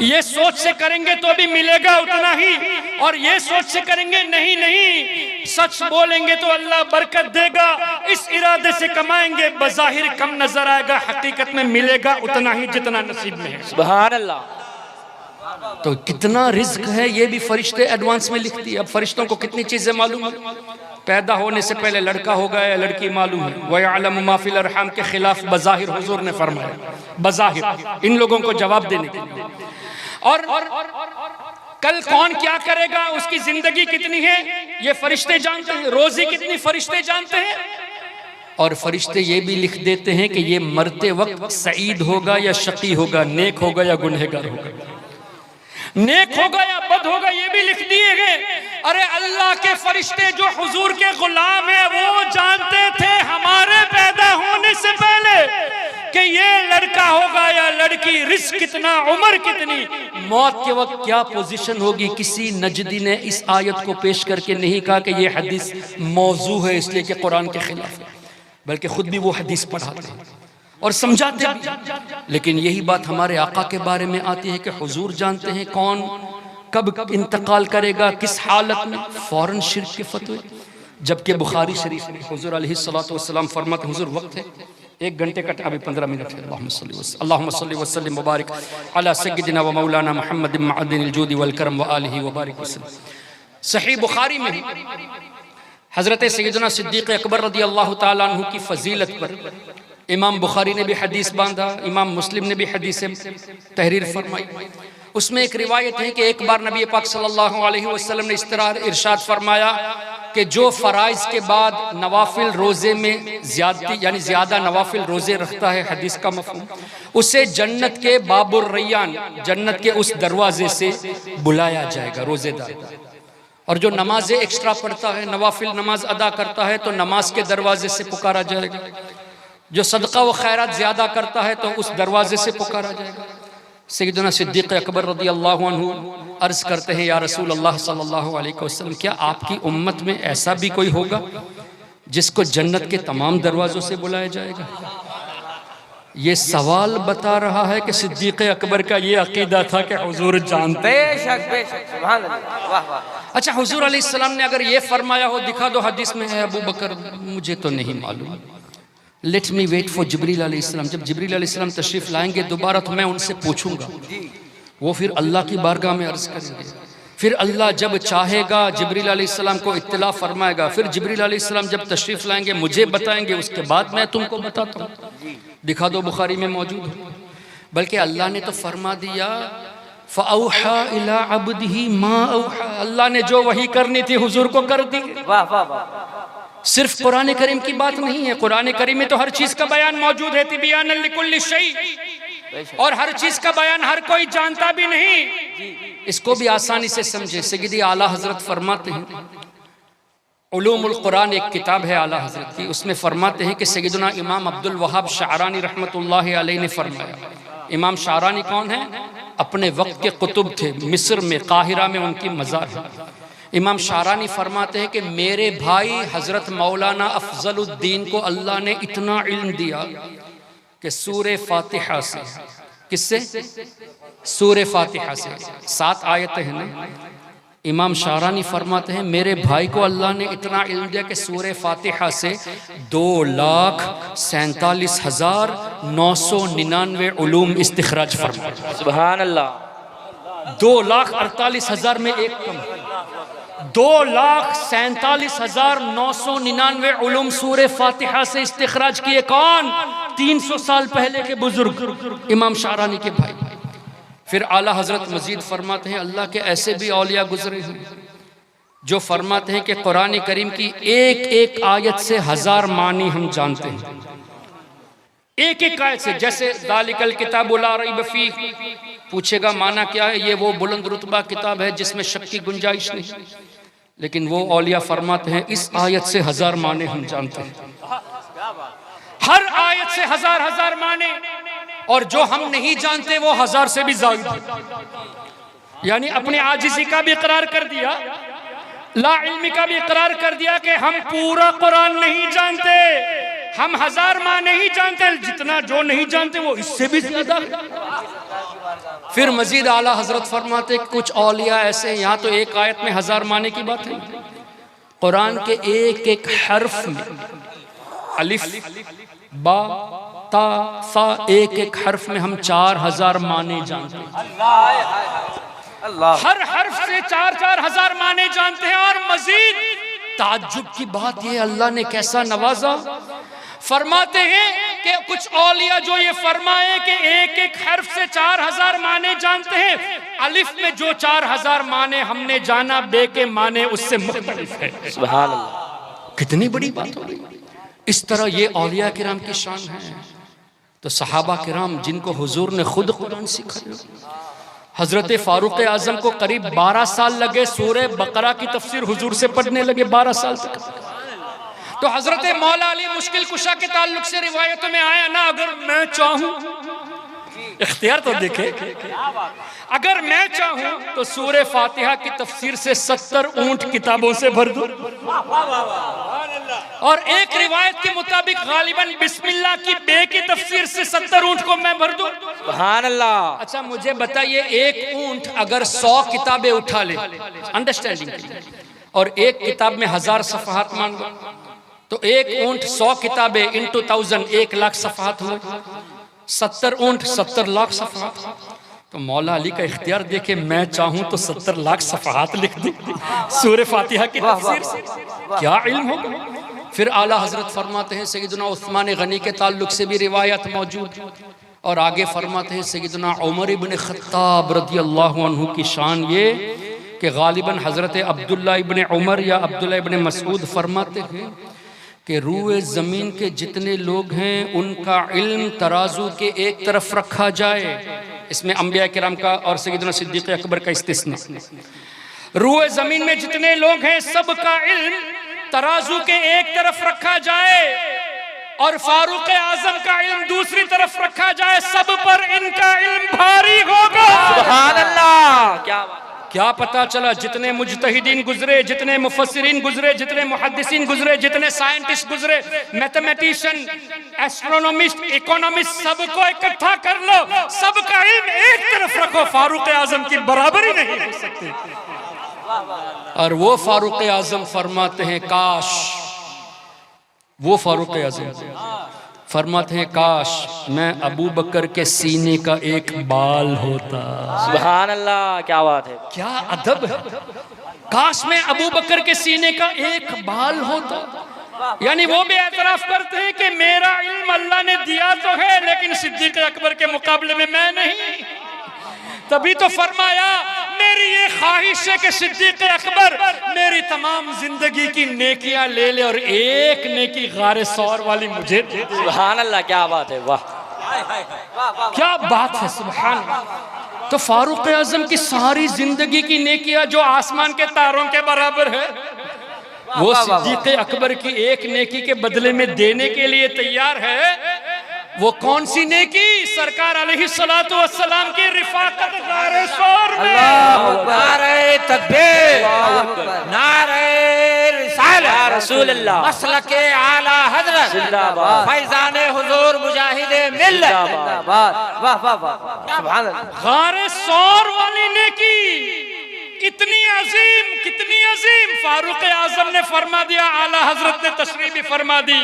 S3: ये सोच से करेंगे तो भी मिलेगा उतना ही, और ये सोच से करेंगे नहीं सच बोलेंगे तो अल्लाह बरकत देगा, इस इरादे से कमाएंगे, बज़ाहिर कम नजर आएगा, हकीकत में मिलेगा उतना ही जितना नसीब में है।
S2: सुभान अल्लाह।
S3: तो कितना रिस्क है ये भी फरिश्ते एडवांस में लिख दिए। अब फरिश्तों को कितनी चीजें मालूम है? पैदा होने से पहले लड़का होगा या लड़की मालूम है। वयअलमु मा फिल अरहम के खिलाफ बज़ाहिर हुजूर ने फरमाया, बज़ाहिर इन लोगों को जवाब देने के लिए। और कल कौन क्या करेगा, उसकी जिंदगी कितनी है ये फरिश्ते जानते हैं, रोजी कितनी फरिश्ते जानते हैं। और फरिश्ते ये भी लिख देते हैं कि ये मरते वक्त सईद होगा या शकी होगा, नेक होगा या गुनहगार होगा, नेक होगा या बद होगा, ये भी लिख दिए गए। अरे अल्लाह के फरिश्ते जो हुजूर के गुलाम है वो जानते थे हमारे पैदा होने से पहले कि ये लड़का होगा या लड़की, रिस्क कितना, उम्र कितनी, मौत के वक्त क्या पोजीशन होगी। किसी नजदी ने इस आयत को पेश करके नहीं कहा कि ये हदीस मौजू है इसलिए कि कुरान के खिलाफ है, बल्कि खुद भी वो हदीस पढ़ाते हैं और समझाते भी। लेकिन यही बात हमारे आका के बारे में आती है कि हुजूर जानते हैं कौन कब इंतकाल करेगा, किस हालत में, फौरन शिर्क के फतवे। जबकि बुखारी शरीफ में हुजूर अलैहिस्सलातु वस्सलाम फरमाते, हुजूर वक्त है 1 घंटे का, अभी 15 मिनट है। अल्लाहुम्मा सल्लि व सल्लिम व बारिक अला सय्यिदिना व मौलाना मुहम्मद मअदिनिल जूदि वल करम व आलिहि व बारिक वसल्लम। सही बुखारी में हजरत सैयदना सिद्दीक़ अकबर रदी अल्लाह ताला अन्हु की फजीलत पर इमाम बुखारी ने भी हदीस बांधा, इमाम मुस्लिम ने भी हदीस तहरीर फरमाई। उसमें एक रिवायत है कि एक बार नबी पाक सल्लल्लाहु अलैहि वसल्लम ने इस तरह इरशाद फरमाया कि जो फ़राइज़ के बाद नवाफिल रोज़े में ज़्यादती यानी ज़्यादा नवाफिल रोज़े रखता है, हदीस का मफ़हूम, उसे जन्नत के बाबुर रैयान, जन्नत के उस दरवाजे से बुलाया जाएगा रोज़ेदार। और जो नमाज़ें एक्स्ट्रा पढ़ता है, नवाफिल नमाज अदा करता है, तो नमाज के दरवाजे से पुकारा जाएगा। जो सदका व खैरात ज़्यादा करता है तो उस दरवाजे से पुकारा जाएगा। सैयदना सिद्दीक़ अकबर रज़ी अल्लाहु अन्हु अर्ज़ करते हैं, या रसूल अल्लाह सल्लल्लाहु अलैहि वसल्लम, क्या आपकी उम्मत में ऐसा भी कोई होगा जिसको जन्नत के तमाम दरवाज़ों से बुलाया जाएगा? ये सवाल बता रहा है कि सिद्दीक़ अकबर का ये अकीदा था कि हुजूर जानते।
S4: बेशक बेशक, सुभान अल्लाह, वाह वाह।
S3: अच्छा, हुजूर अलैहिस्सलाम ने अगर ये फरमाया हो, दिखा दो हदीस में है, अबू बकर मुझे तो नहीं मालूम, लेट मी वेट फॉर जिब्रील अलैहिस्सलाम। जब जिब्रील अलैहिस्सलाम तशरीफ लाएंगे दोबारा तो मैं उनसे पूछूंगा, वो फिर अल्लाह की बारगाह में अर्ज करेंगे, फिर अल्लाह जब चाहेगा जिब्रील अलैहिस्सलाम को इत्तला फरमाएगा, फिर जिब्रील अलैहिस्सलाम जब तशरीफ लाएंगे मुझे बताएंगे, उसके बाद मैं तुमको बताता हूँ। दिखा दो, बुखारी में मौजूद है। बल्कि अल्लाह ने तो फरमा दिया, फ़अौहा इला अब्दिही मा औहा, अल्लाह ने जो वही करनी थी हुजूर को कर दी।
S4: वाह वाह वाह।
S3: सिर्फ कुरान करीम की बात नहीं है, कुरान करीम में तो हर चीज का बयान मौजूद है, तिबियानन लिकुल्लि शै, और हर चीज का बयान हर कोई जानता भी नहीं। इसको भी आसानी से समझे। सय्यदी आला हजरत फरमाते हैं, उलूमुल कुरान एक किताब है आला हजरत की, उसमें फरमाते हैं कि सय्यदना इमाम अब्दुल वहाब शारानी रहमतुल्लाहि अलैहि ने फरमाया। इमाम शारानी कौन है? अपने वक्त के कुतुब थे, मिस्र में काहिरा में उनकी मज़ार है। इमाम शारानी फरमाते हैं कि मेरे भाई हजरत मौलाना अफजलुद्दीन को अल्लाह ने इतना इल्म दिया कि सूरे फातिहा से, किससे? सूरे फातिहा से 7 आयतें हैं ना। इमाम शारानी फरमाते हैं मेरे भाई को अल्लाह ने इतना इल्म दिया कि सूरे फातिहा से 2,47,999 उलूम इस्तिखराज फरमाया।
S4: सुभान अल्लाह।
S3: 2,48,000 में एक कम, 2,47,999 उलूम सूरे फातिहा से इस्तिखराज किए। कौन? 300 साल पहले के बुजुर्ग इमाम शारानी के भाई। फिर आला हजरत मजीद फरमाते हैं अल्लाह के ऐसे भी औलिया गुजरे हैं जो फरमाते हैं कि कुरान करीम की एक एक आयत से 1000 मानी हम जानते हैं, एक एक आयत से। जैसे ज़ालिकल किताबु ला रैब फीह, पूछेगा माना क्या है? ये वो बुलंद रुतबा किताब है जिसमें शक की गुंजाइश नहीं। लेकिन वो औलिया फरमाते हैं इस आयत से 1000 माने हम जानते हैं, हर आयत से 1000 माने, और जो हम नहीं जानते वो 1000 से भी ज़ायद है। यानी अपने आजिज़ी का भी इकरार कर दिया, ला इल्मी का भी इकरार कर दिया कि हम पूरा कुरान नहीं जानते, हम 1000 माह नहीं जानते, जितना जो नहीं जानते वो इससे भी ज्यादा। फिर मजीद आला हजरत फरमाते कुछ औलिया ऐसे हैं, यहाँ तो एक आयत में 1000 माने की बात है, कुरान के एक एक हर्फ में अलिफ बा ता सा, एक एक हर्फ में हम 4000 माने जानते हैं। हर हर्फ से 4,000 माने जानते हैं। और मजीद ताज्जुब की बात ये, अल्लाह ने कैसा नवाजा। फरमाते हैं कि कुछ औलिया जो ये फरमाए कि एक एक हर्फ से 4,000 माने जानते हैं, अलिफ में जो 4,000 माने हमने जाना, बे के माने उससे मुख्तलिफ है।
S4: सुभान अल्लाह।
S3: कितनी बड़ी बात हो गई। इस तरह ये औलिया किराम की शान है। तो सहाबा किराम जिनको हुजूर ने खुद कुरान सिखाया, हजरत फारूक आजम को करीब 12 साल लगे सूरह बकरा की तफसीर हुजूर से पढ़ने लगे, 12 साल तक। तो हजरत मौला अली मुश्किल कुशा के ताल्लुक से रिवायतों में आया ना, अगर मैं चाहूं, इख्तियार तो देखे, अगर मैं चाहूं तो सूरह फातिहा की तफसीर से 70 ऊंट किताबों से भर दूं। और एक रिवायत के मुताबिक गालिबन बिस्मिल्लाह की बे की तफसीर से 70 ऊंट को मैं भर दूं।
S4: सुभान अल्लाह।
S3: अच्छा मुझे बताइए, एक ऊंट अगर 100 किताबें उठा ले अंडरस्टैंडिंग, और एक किताब में 1000 सफ़हात मान लो, तो एक ऊंट 100 किताबें इंटू 1000, 1,00,000 सफ़हात हुए। 70 ऊंट 70 लाख सफ़हात। तो मौला अली का इख्तियार देखे, मैं चाहूं तो 70 लाख सफ़हात लिख दूं सूरह फातिहा की तफसीर से, क्या इल्म होगा। फिर आला हजरत फरमाते हैं सैयदना उस्मान गनी के ताल्लुक से भी रिवायत मौजूद, और आगे फरमाते हैं सैयदना उमर इब्न खत्ताब रदियल्लाहु अन्हु की शान ये कि गालिबन हजरत अब्दुल्ला इब्न उमर या अब्दुल्ला इब्न मसूद फरमाते हैं कि रूए ज़मीन के जितने लोग हैं उनका इल्म तराजू के एक तरफ रखा जाए। इसमें अंबिया किराम का और सैयदना सिद्दीक़ अकबर का इस्तिस्ना। रूए ज़मीन में जितने लोग हैं सबका इल्म तराजू के एक तरफ रखा जाए, और फारूक आजम का इल्म दूसरी तरफ रखा जाए, सब पर इनका इल्म भारी होगा।
S4: सुभान अल्लाह।
S3: क्या पता चला जितने मुजतहिदीन गुजरे, जितने मुफस्सिरीन गुजरे, जितने मुहद्दिसीन गुजरे, जितने साइंटिस्ट गुजरे, मैथमेटिशियन, एस्ट्रोनॉमिस्ट, इकोनॉमिस्ट, सबको इकट्ठा कर लो, सबका इल्म एक तरफ रखो, फारूक आजम की बराबरी नहीं हो सकती। और वो फारूक आजम फरमाते हैं काश, वो फारूक आजम फरमाते हैं काश मैं अबू बकर के सीने का एक बाल होता।
S4: सुभान अल्लाह, क्या बात है,
S3: क्या अदब है। काश मैं अबू बकर के सीने का एक बाल होता। यानी वो भी एतराफ करते हैं कि मेरा इल्म अल्लाह ने दिया तो है, लेकिन सिद्दीक़ अकबर के मुकाबले में मैं नहीं। तभी तो फरमाया मेरी ये ख्वाहिश है कि सिद्दीक अकबर मेरी तमाम जिंदगी की नेकियां ले ले और एक नेकी गारे सौर वाली मुझे दे दे।
S4: सुभान अल्लाह, क्या बात है, वाह।
S3: क्या बात है, सुभान अल्लाह। तो फारूक आजम की सारी जिंदगी की नेकियां जो आसमान के तारों के बराबर है, वो सिद्दीक अकबर की एक नेकी के बदले में देने के लिए तैयार है। वो कौन सी नेकी? सरकार अलैहिस्सलातु वस्सलाम की रिफाकत गारे सौर में।
S1: नारे तकबीर, नारे रिसालत,
S4: या रसूल अल्लाह,
S1: मसलके आला हजरत,
S4: जिंदाबाद,
S1: फैजाने हुजूर मुजाहिदे मिल्लत।
S4: जिंदाबाद, वाह वाह वाह, सुभान अल्लाह।
S3: गारे सौर वाली नेकी इतनी अजीम, कितनी अजीम। फारूक आजम ने फरमा दिया, आला हजरत ने तशरीफ भी फरमा दी।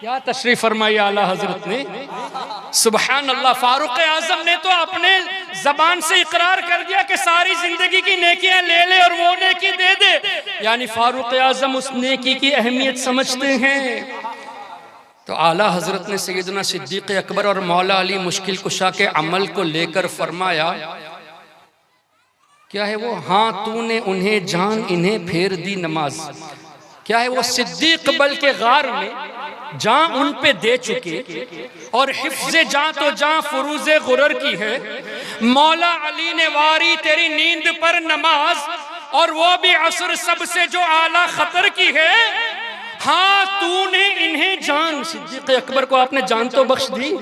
S3: क्या तशरीफ फरमाई आला हजरत ने, सुभान अल्लाह। फारूक आजम ने तो अपने जबान से इकरार कर दिया कि सारी जिंदगी की नेकियां ले ले और वो नेकी दे दे। यानी फारूक आजम उस नेकी की अहमियत समझते हैं। तो आला हजरत ने सैयदना सिद्दीक अकबर और मौला अली मुश्किल कुशा के अमल को लेकर फरमाया, क्या है वो? हाँ, तूने उन्हें जान, इन्हें फेर दी नमाज। क्या है वो? सिद्दीक बल के गार में जान उन पे दे चुके और हिफ्ज़े जान तो जान फुरूज़े गुरर की है। मौला अली ने वारी तेरी नींद पर नमाज, और वो भी असर सबसे जो आला खतर की है। हाँ, तूने इन्हें जान, सिद्दीक अकबर को आपने जान तो बख्श दी,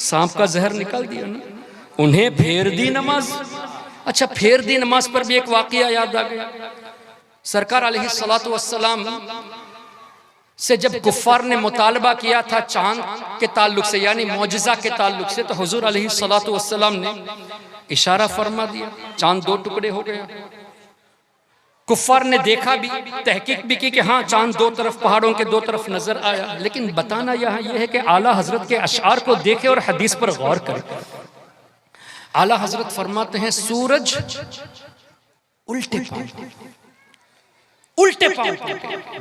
S3: सांप का जहर निकाल दिया ना, उन्हें फेर दी नमाज। अच्छा, फेर दी नमाज पर भी एक वाकया याद आ गया। सरकार अलैहिस्सलातु वस्सलाम से जब कुफ्फार ने मुतालबा किया था चांद के ताल्लुक से, यानी मौजज़ा के ताल्लुक से, तो हुजूर अलैहिस्सलातु वस्सलाम ने इशारा फरमा दिया, चांद दो टुकड़े हो गया। कुफ्फार ने देखा भी, तहकीक भी की कि हाँ, चांद दो तरफ, पहाड़ों के दो तरफ नजर आया। लेकिन बताना यहाँ यह है कि आला हजरत के अशआर को देखे और हदीस पर गौर करें। आला हजरत फरमाते हैं, सूरज उल्टे पांव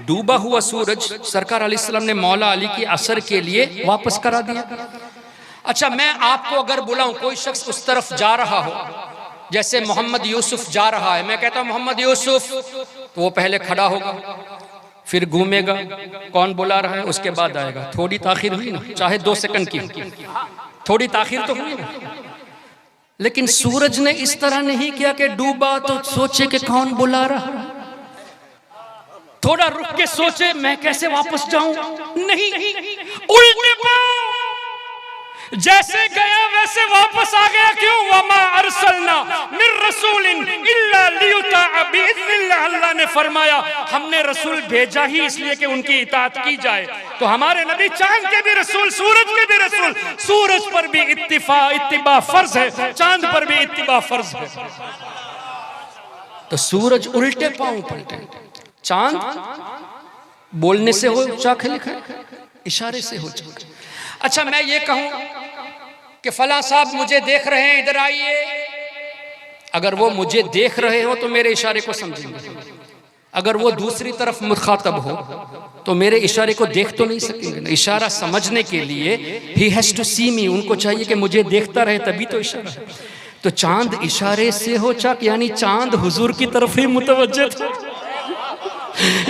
S3: डूबा हुआ सूरज सरकार अलैहिस्सलाम ने मौला अली की असर के लिए वापस करा दिया। अच्छा, मैं आपको अगर बुलाऊं, कोई शख्स उस तरफ जा रहा हो, जैसे मोहम्मद यूसुफ जा रहा है, मैं कहता हूं मोहम्मद यूसुफ, तो वो पहले खड़ा होगा, फिर घूमेगा, कौन बुला रहा है, उसके बाद आएगा। थोड़ी ताखिर हुई ना, चाहे 2 सेकंड की, थोड़ी ताखिर तो हुई ना। लेकिन सूरज ने इस तरह नहीं किया कि डूबा तो सोचे कि कौन बुला रहा है, थोड़ा रुक के सोचे मैं कैसे वापस जाऊं। नहीं, उल्टे पांव, जैसे गया वैसे वापस आ गया। क्यों? वमा अरसलना मिर रसूलिन इल्ला लियुताअ बिइज़्निल्लाह। अल्लाह ने फरमाया, हमने रसूल भेजा ही इसलिए कि उनकी इताअत की जाए। तो हमारे नबी चांद के भी रसूल, सूरज के भी रसूल, सूरज पर भी इत्तिबा फर्ज है, चांद पर भी इत्तिबा फर्ज है। तो सूरज उल्टे पांव पलटे, चांद बोलने से हो चाक लिखा है, इशारे से हो चाक। अच्छा, मैं ये कहूं कि फला साहब मुझे देख रहे हैं, इधर आइए, अगर वो मुझे देख रहे हो तो मेरे इशारे को समझेंगे। अगर वो दूसरी तरफ मुखातब हो तो मेरे इशारे को देख तो नहीं सकेंगे। इशारा समझने के लिए ही हैज टू सी मी, उनको चाहिए कि मुझे देखता रहे, तभी तो इशारा है। तो चांद इशारे से हो चाक, यानी चांद हुजूर की तरफ ही मुतवज्जे था।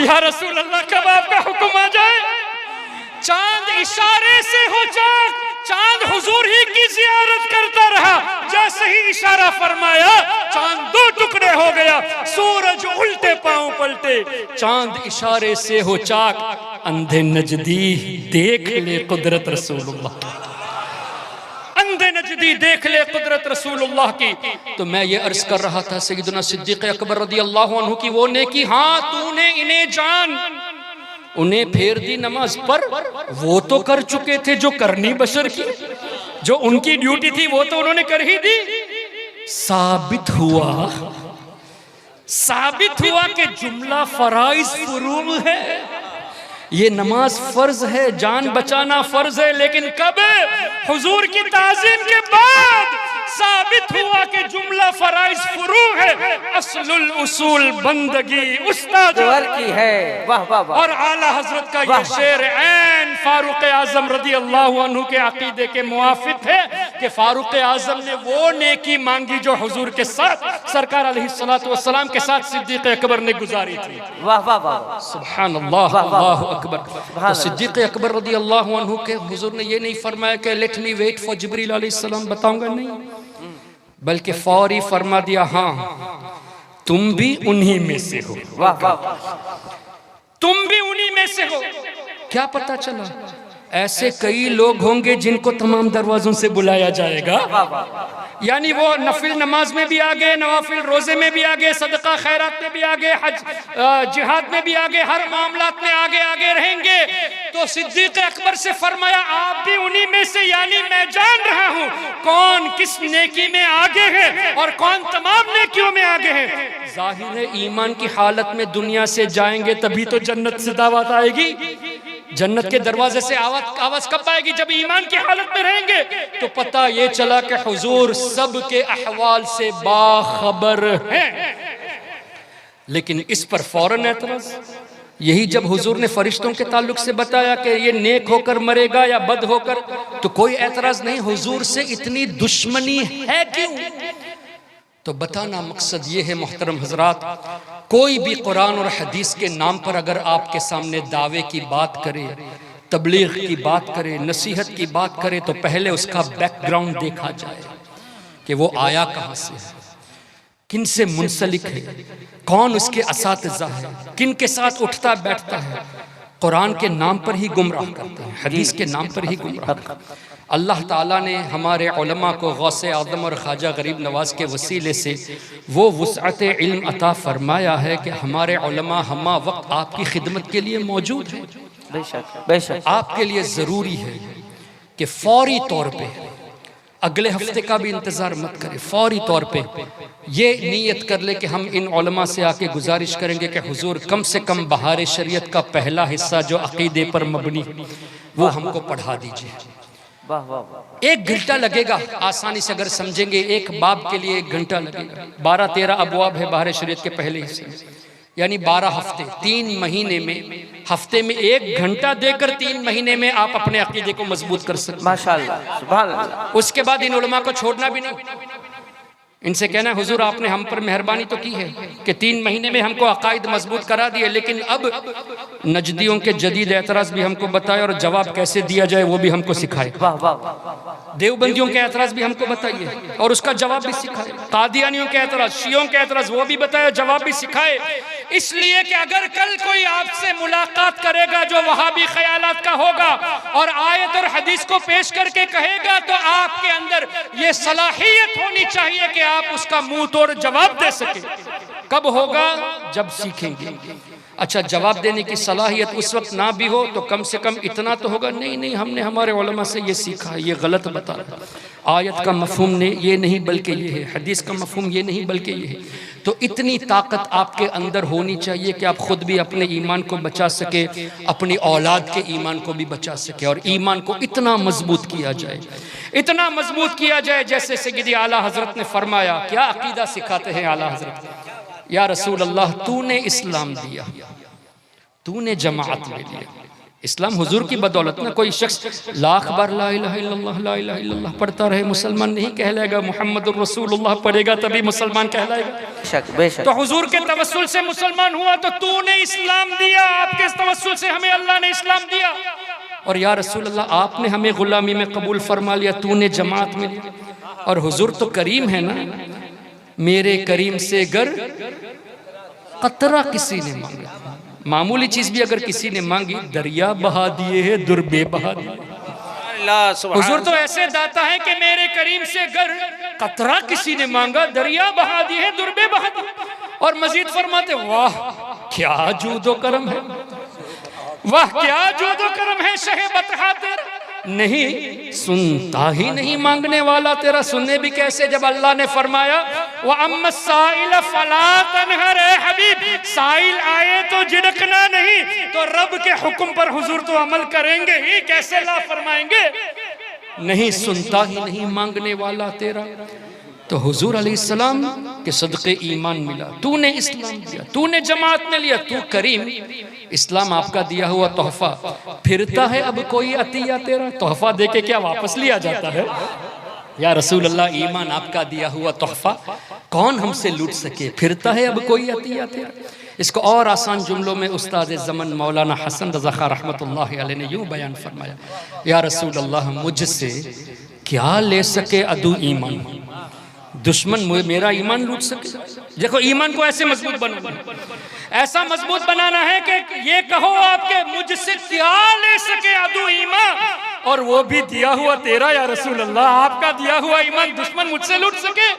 S3: या रसूल अल्लाह, कब आपका हुक्म आ जाए। चांद इशारे से हो चाक, चांद हुजूर ही की जियारत करता रहा। जैसे ही इशारा फरमाया, चांद 2 टुकड़े हो गया, सूरज उल्टे पांव पलटे। चांद इशारे से हो चाक, अंधे नजदी देख ले कुदरत रसूलुल्लाह, अंधे नजदी देख ले कुदरत रसूलुल्लाह की। तो मैं ये अर्ज कर रहा था, सैयदना सिद्दीक अकबर रदियल्लाहु अन्हु की वो नेकी, हाँ, तूने इन्हें जान, उन्हें फेर दी नमाज पर। वो तो कर चुके थे जो करनी बशर की, जो उनकी ड्यूटी थी वो तो उन्होंने कर ही दी। साबित हुआ कि जुमला फराइज फुरूज है। ये नमाज फर्ज है, जान बचाना फर्ज है, लेकिन कब? हुजूर की ताज़ीम के बाद साबित हुआ कि जुमला फराइज फुरू है। असलुल उसूल बंदगी उस्ताद
S4: की है। वाह वाह वाह।
S3: और आला हजरत का यह शेर ऐन फारूक आजम रदी अल्लाह अन्हु के अकीदे के मुआफिक है कि फारूक आजम ने वो नेकी मांगी जो हुजूर के साथ सरकार अलैहिस्सलातु वस्सलाम के साथ सिद्दीक अकबर ने गुजारी थी।
S4: वाह वाह वाह,
S3: सुभान अल्लाह, अल्लाहु अकबर। तो सिद्दीक अकबर रज़ी अल्लाहु अन्हु के हुजूर ने ये नहीं फरमाया कि लेट मी वेट फॉर जिब्रील अलैहिस्सलाम, बताऊंगा नहीं, बल्कि फौरी फरमा दिया हाँ तुम भी उन्हीं में से हो।
S4: वाह वाह,
S3: तुम भी उन्हीं में से हो। क्या पता चला, ऐसे कई लोग होंगे जिनको तमाम दरवाजों से बुलाया जाएगा। यानी वो नफिल नमाज में भी आ गए, नवाफिल रोजे में भी आ गए, सदका खैरात में भी आ गए, हज जिहाद में भी आ गए, हर मामलात में आगे आगे रहेंगे। तो सिद्दीक अकबर से फरमाया आप भी उन्हीं में से, यानी मैं जान रहा हूँ कौन किस नेकी में आगे है और कौन तमाम नेकियों में आगे है। जाहिर है ईमान की हालत में दुनिया से जाएंगे तभी तो जन्नत से दावत आएगी। जन्नत के दरवाजे से आवाज कब आएगी, जब ईमान की हालत में रहेंगे। तो पता ये चला कि हुजूर सब के अहवाल से बाखबर हैं। लेकिन इस पर फौरन एतराज। यही जब हुजूर ने फरिश्तों के ताल्लुक से बताया कि ये नेक होकर मरेगा या बद होकर, तो कोई एतराज नहीं। हुजूर से इतनी दुश्मनी है क्यों? तो बताना मकसद ये है मोहतरम हजरात, कोई भी कुरान और हदीस के नाम पर अगर आपके सामने दावे की बात करे, तबलीग की बात करे, नसीहत की बात करे, तो पहले उसका बैकग्राउंड देखा जाए कि वो आया कहाँ से है, किन से मुंसलिक है, कौन उसके असातिज़ा है, किन के साथ उठता बैठता है। कुरान के नाम पर ही गुमराह करते हैं, हदीस के नाम पर ही गुमराह करते हैं। अल्लाह ताला ने हमारे उलमा को गौसे आदम और ख्वाजा गरीब नवाज के वसीले से वो वुसअत इल्म अता फरमाया है कि हमारे उलमा हमा वक्त आपकी खिदमत के लिए मौजूद है।
S4: बेशक बेशक,
S3: आपके लिए ज़रूरी है कि फौरी तौर पे, अगले हफ्ते का भी इंतज़ार मत करें, फौरी तौर पे ये नीयत कर ले कि हम इन उलमा से आके गुजारिश करेंगे कि हुजूर कम से कम बहार शरीयत का पहला हिस्सा जो अकीदे पर मबनी वो हमको पढ़ा दीजिए।
S4: वाह वाह वाह,
S3: 1 घंटा लगेगा, आसानी से अगर समझेंगे एक बाब के लिए 1 घंटा लगेगा। 12-13 अबवाब है बहार शरीयत के पहले हिस्से, यानी 12 हफ्ते, 3 महीने में, हफ्ते में 1 घंटा देकर 3 महीने में आप अपने अकीदे को मजबूत कर सकते।
S4: माशाअल्लाह, सुभान अल्लाह।
S3: उसके बाद इन उलमा को छोड़ना भी नहीं, इनसे कहना हुजूर आपने हम पर मेहरबानी तो की है कि 3 महीने में हमको अकायद मजबूत करा दिए, लेकिन अब नजदियों के जदीद एतराज़ भी हमको बताए और जवाब कैसे दिया जाए वो भी हमको सिखाए।
S4: वाह वाह वाह,
S3: देवबंदियों के एतराज़ भी हमको बताइए और उसका जवाब भी सिखाए। कादियानियों के एतराज़, शियों के एतराज़ वो भी बताए, जवाब भी सिखाए। इसलिए कि अगर कल कोई आपसे मुलाकात करेगा जो वहाबी ख्यालात का होगा और आयत और हदीस को पेश करके कहेगा, तो आपके अंदर ये सलाहियत होनी चाहिए कि आप उसका मुंह तोड़ जवाब दे सके। कब होगा? जब सीखेंगे। अच्छा, जवाब देने की सलाहियत उस वक्त ना भी हो तो कम से कम इतना तो होगा, नहीं नहीं हमने हमारे उलमा से ये सीखा है, ये गलत बता रहा है, आयत का मफहूम ने ये नहीं बल्कि ये है, हदीस का मफहूम ये नहीं बल्कि ये है। तो इतनी ताकत आपके अंदर होनी चाहिए कि आप खुद भी अपने ईमान को बचा सके, अपनी औलाद के ईमान को भी बचा सके, और ईमान को इतना मजबूत किया जाए, इतना मजबूत किया जाए जैसे सय्यदी आला हजरत ने फरमाया। क्या अकीदा सिखाते हैं आला हजरत? या रसूल अल्लाह, तूने इस्लाम दिया, तूने जमात में लिया। इस्लाम हुजूर की बदौलत ना। कोई शख्स लाख बार ला इलाहा इल्लल्लाह ला इलाहा इल्लल्लाह पढ़ता रहे, मुसलमान नहीं कहलाएगा। मुहम्मदुर रसूलुल्लाह पढ़ेगा तभी मुसलमान कहलाएगा।
S4: बेशक बेशक,
S3: तो हुजूर के तवस्सुल से मुसलमान हुआ, तो तूने इस्लाम दिया, आपके तवस्सुल से हमें अल्लाह ने इस्लाम दिया। और या रसूल अल्लाह, आपने हमें गुलामी में कबूल फरमा लिया, तूने जमात में लिया। और हुजूर तो करीम है ना, मेरे करीम से गर कतरा किसी ने मांगा, मामूली चीज भी अगर किसी ने मांगी, दरिया बहा दिए है, दुर्बे बहा दिए। हुजूर तो ऐसे दाता है कि मेरे करीम से गर कतरा किसी ने मांगा, दरिया बहा दिए है, दुर्बे बहा दिए। और मजीद फरमाते, वाह क्या जूदो करम है, वाह क्या जूदो करम है शहे बतहा तेरा। नहीं सुनता ही नहीं मांगने वाला तेरा, सुनने भी कैसे जब अल्लाह ने फरमाया व अम्मा साइल फला तनहर, हबीब साइल आए तो झिड़कना नहीं। तो रब के हुक्म पर हुजूर तो अमल करेंगे ही, कैसे ला फरमाएंगे? नहीं सुनता ही नहीं मांगने वाला तेरा। तो हुजूर अलैहिस्सलाम के सदक़े ईमान मिला, तूने इस्लाम दिया, तूने जमात में लिया, तू करीम। इस्लाम आपका दिया हुआ तोहफा फिरता है अब कोई अतिया तेरा? तोहफा देके क्या वापस लिया जाता है? या रसूल अल्लाह, ईमान आपका दिया हुआ तोहफा कौन हमसे लूट सके, फिरता है अब कोई अतियत है। इसको और आसान जुमलों में उस्ताद ज़मन मौलाना हसन रज़ा खां रहमतुल्लाहि अलैह ने यूँ बयान फरमाया, या रसूल अल्लाह, मुझसे क्या ले सके अदू ईमान, दुश्मन मेरा ईमान लूट सके। देखो ईमान को ऐसे मजबूत बनाना, ऐसा मजबूत बनाना है कि ये कहो आपके मुझसे क्या ले सके अदू ईमान, और वो भी दिया हुआ तेरा या रसूल अल्लाह, आपका दिया हुआ ईमान दुश्मन मुझसे लूट सके।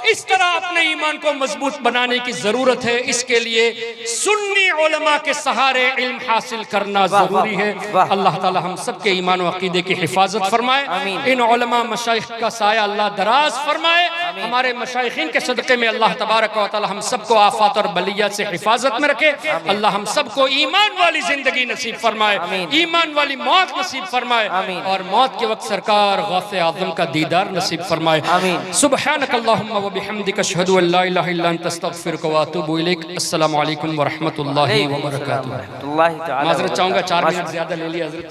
S3: इस तरह अपने ईमान को मजबूत बनाने की जरूरत है। इसके लिए सुन्नी उलमा के सहारे इल्म हासिल करना जरूरी है। अल्लाह ताला हम सब के ईमान और अकीदे की हिफाजत फरमाए। इन उलमा मशाइख का साया अल्लाह दराज फरमाए। हमारे मशाइखीन के सदक़े में अल्लाह तबारक व तआला हम सबको आफात और बलियात से हिफाजत में रखे। अल्लाह हम सबको ईमान वाली जिंदगी नसीब फरमाए, ईमान वाली मौत नसीब फरमाए, और मौत के वक्त सरकार गौसे आज़म का दीदार नसीब फरमाए। सुब्हानक अल्लाहुम्मा व बिहम्दिका अशहदु अन ला इलाहा इल्ला अन्ता अस्तगफिरुका व अतूबु इलैक। अस्सलामु अलैकुम व रहमतुल्लाहि व बरकातुहू। माज़रत चाहूँगा 4 मिनट ज़्यादा ले लिया हज़रत।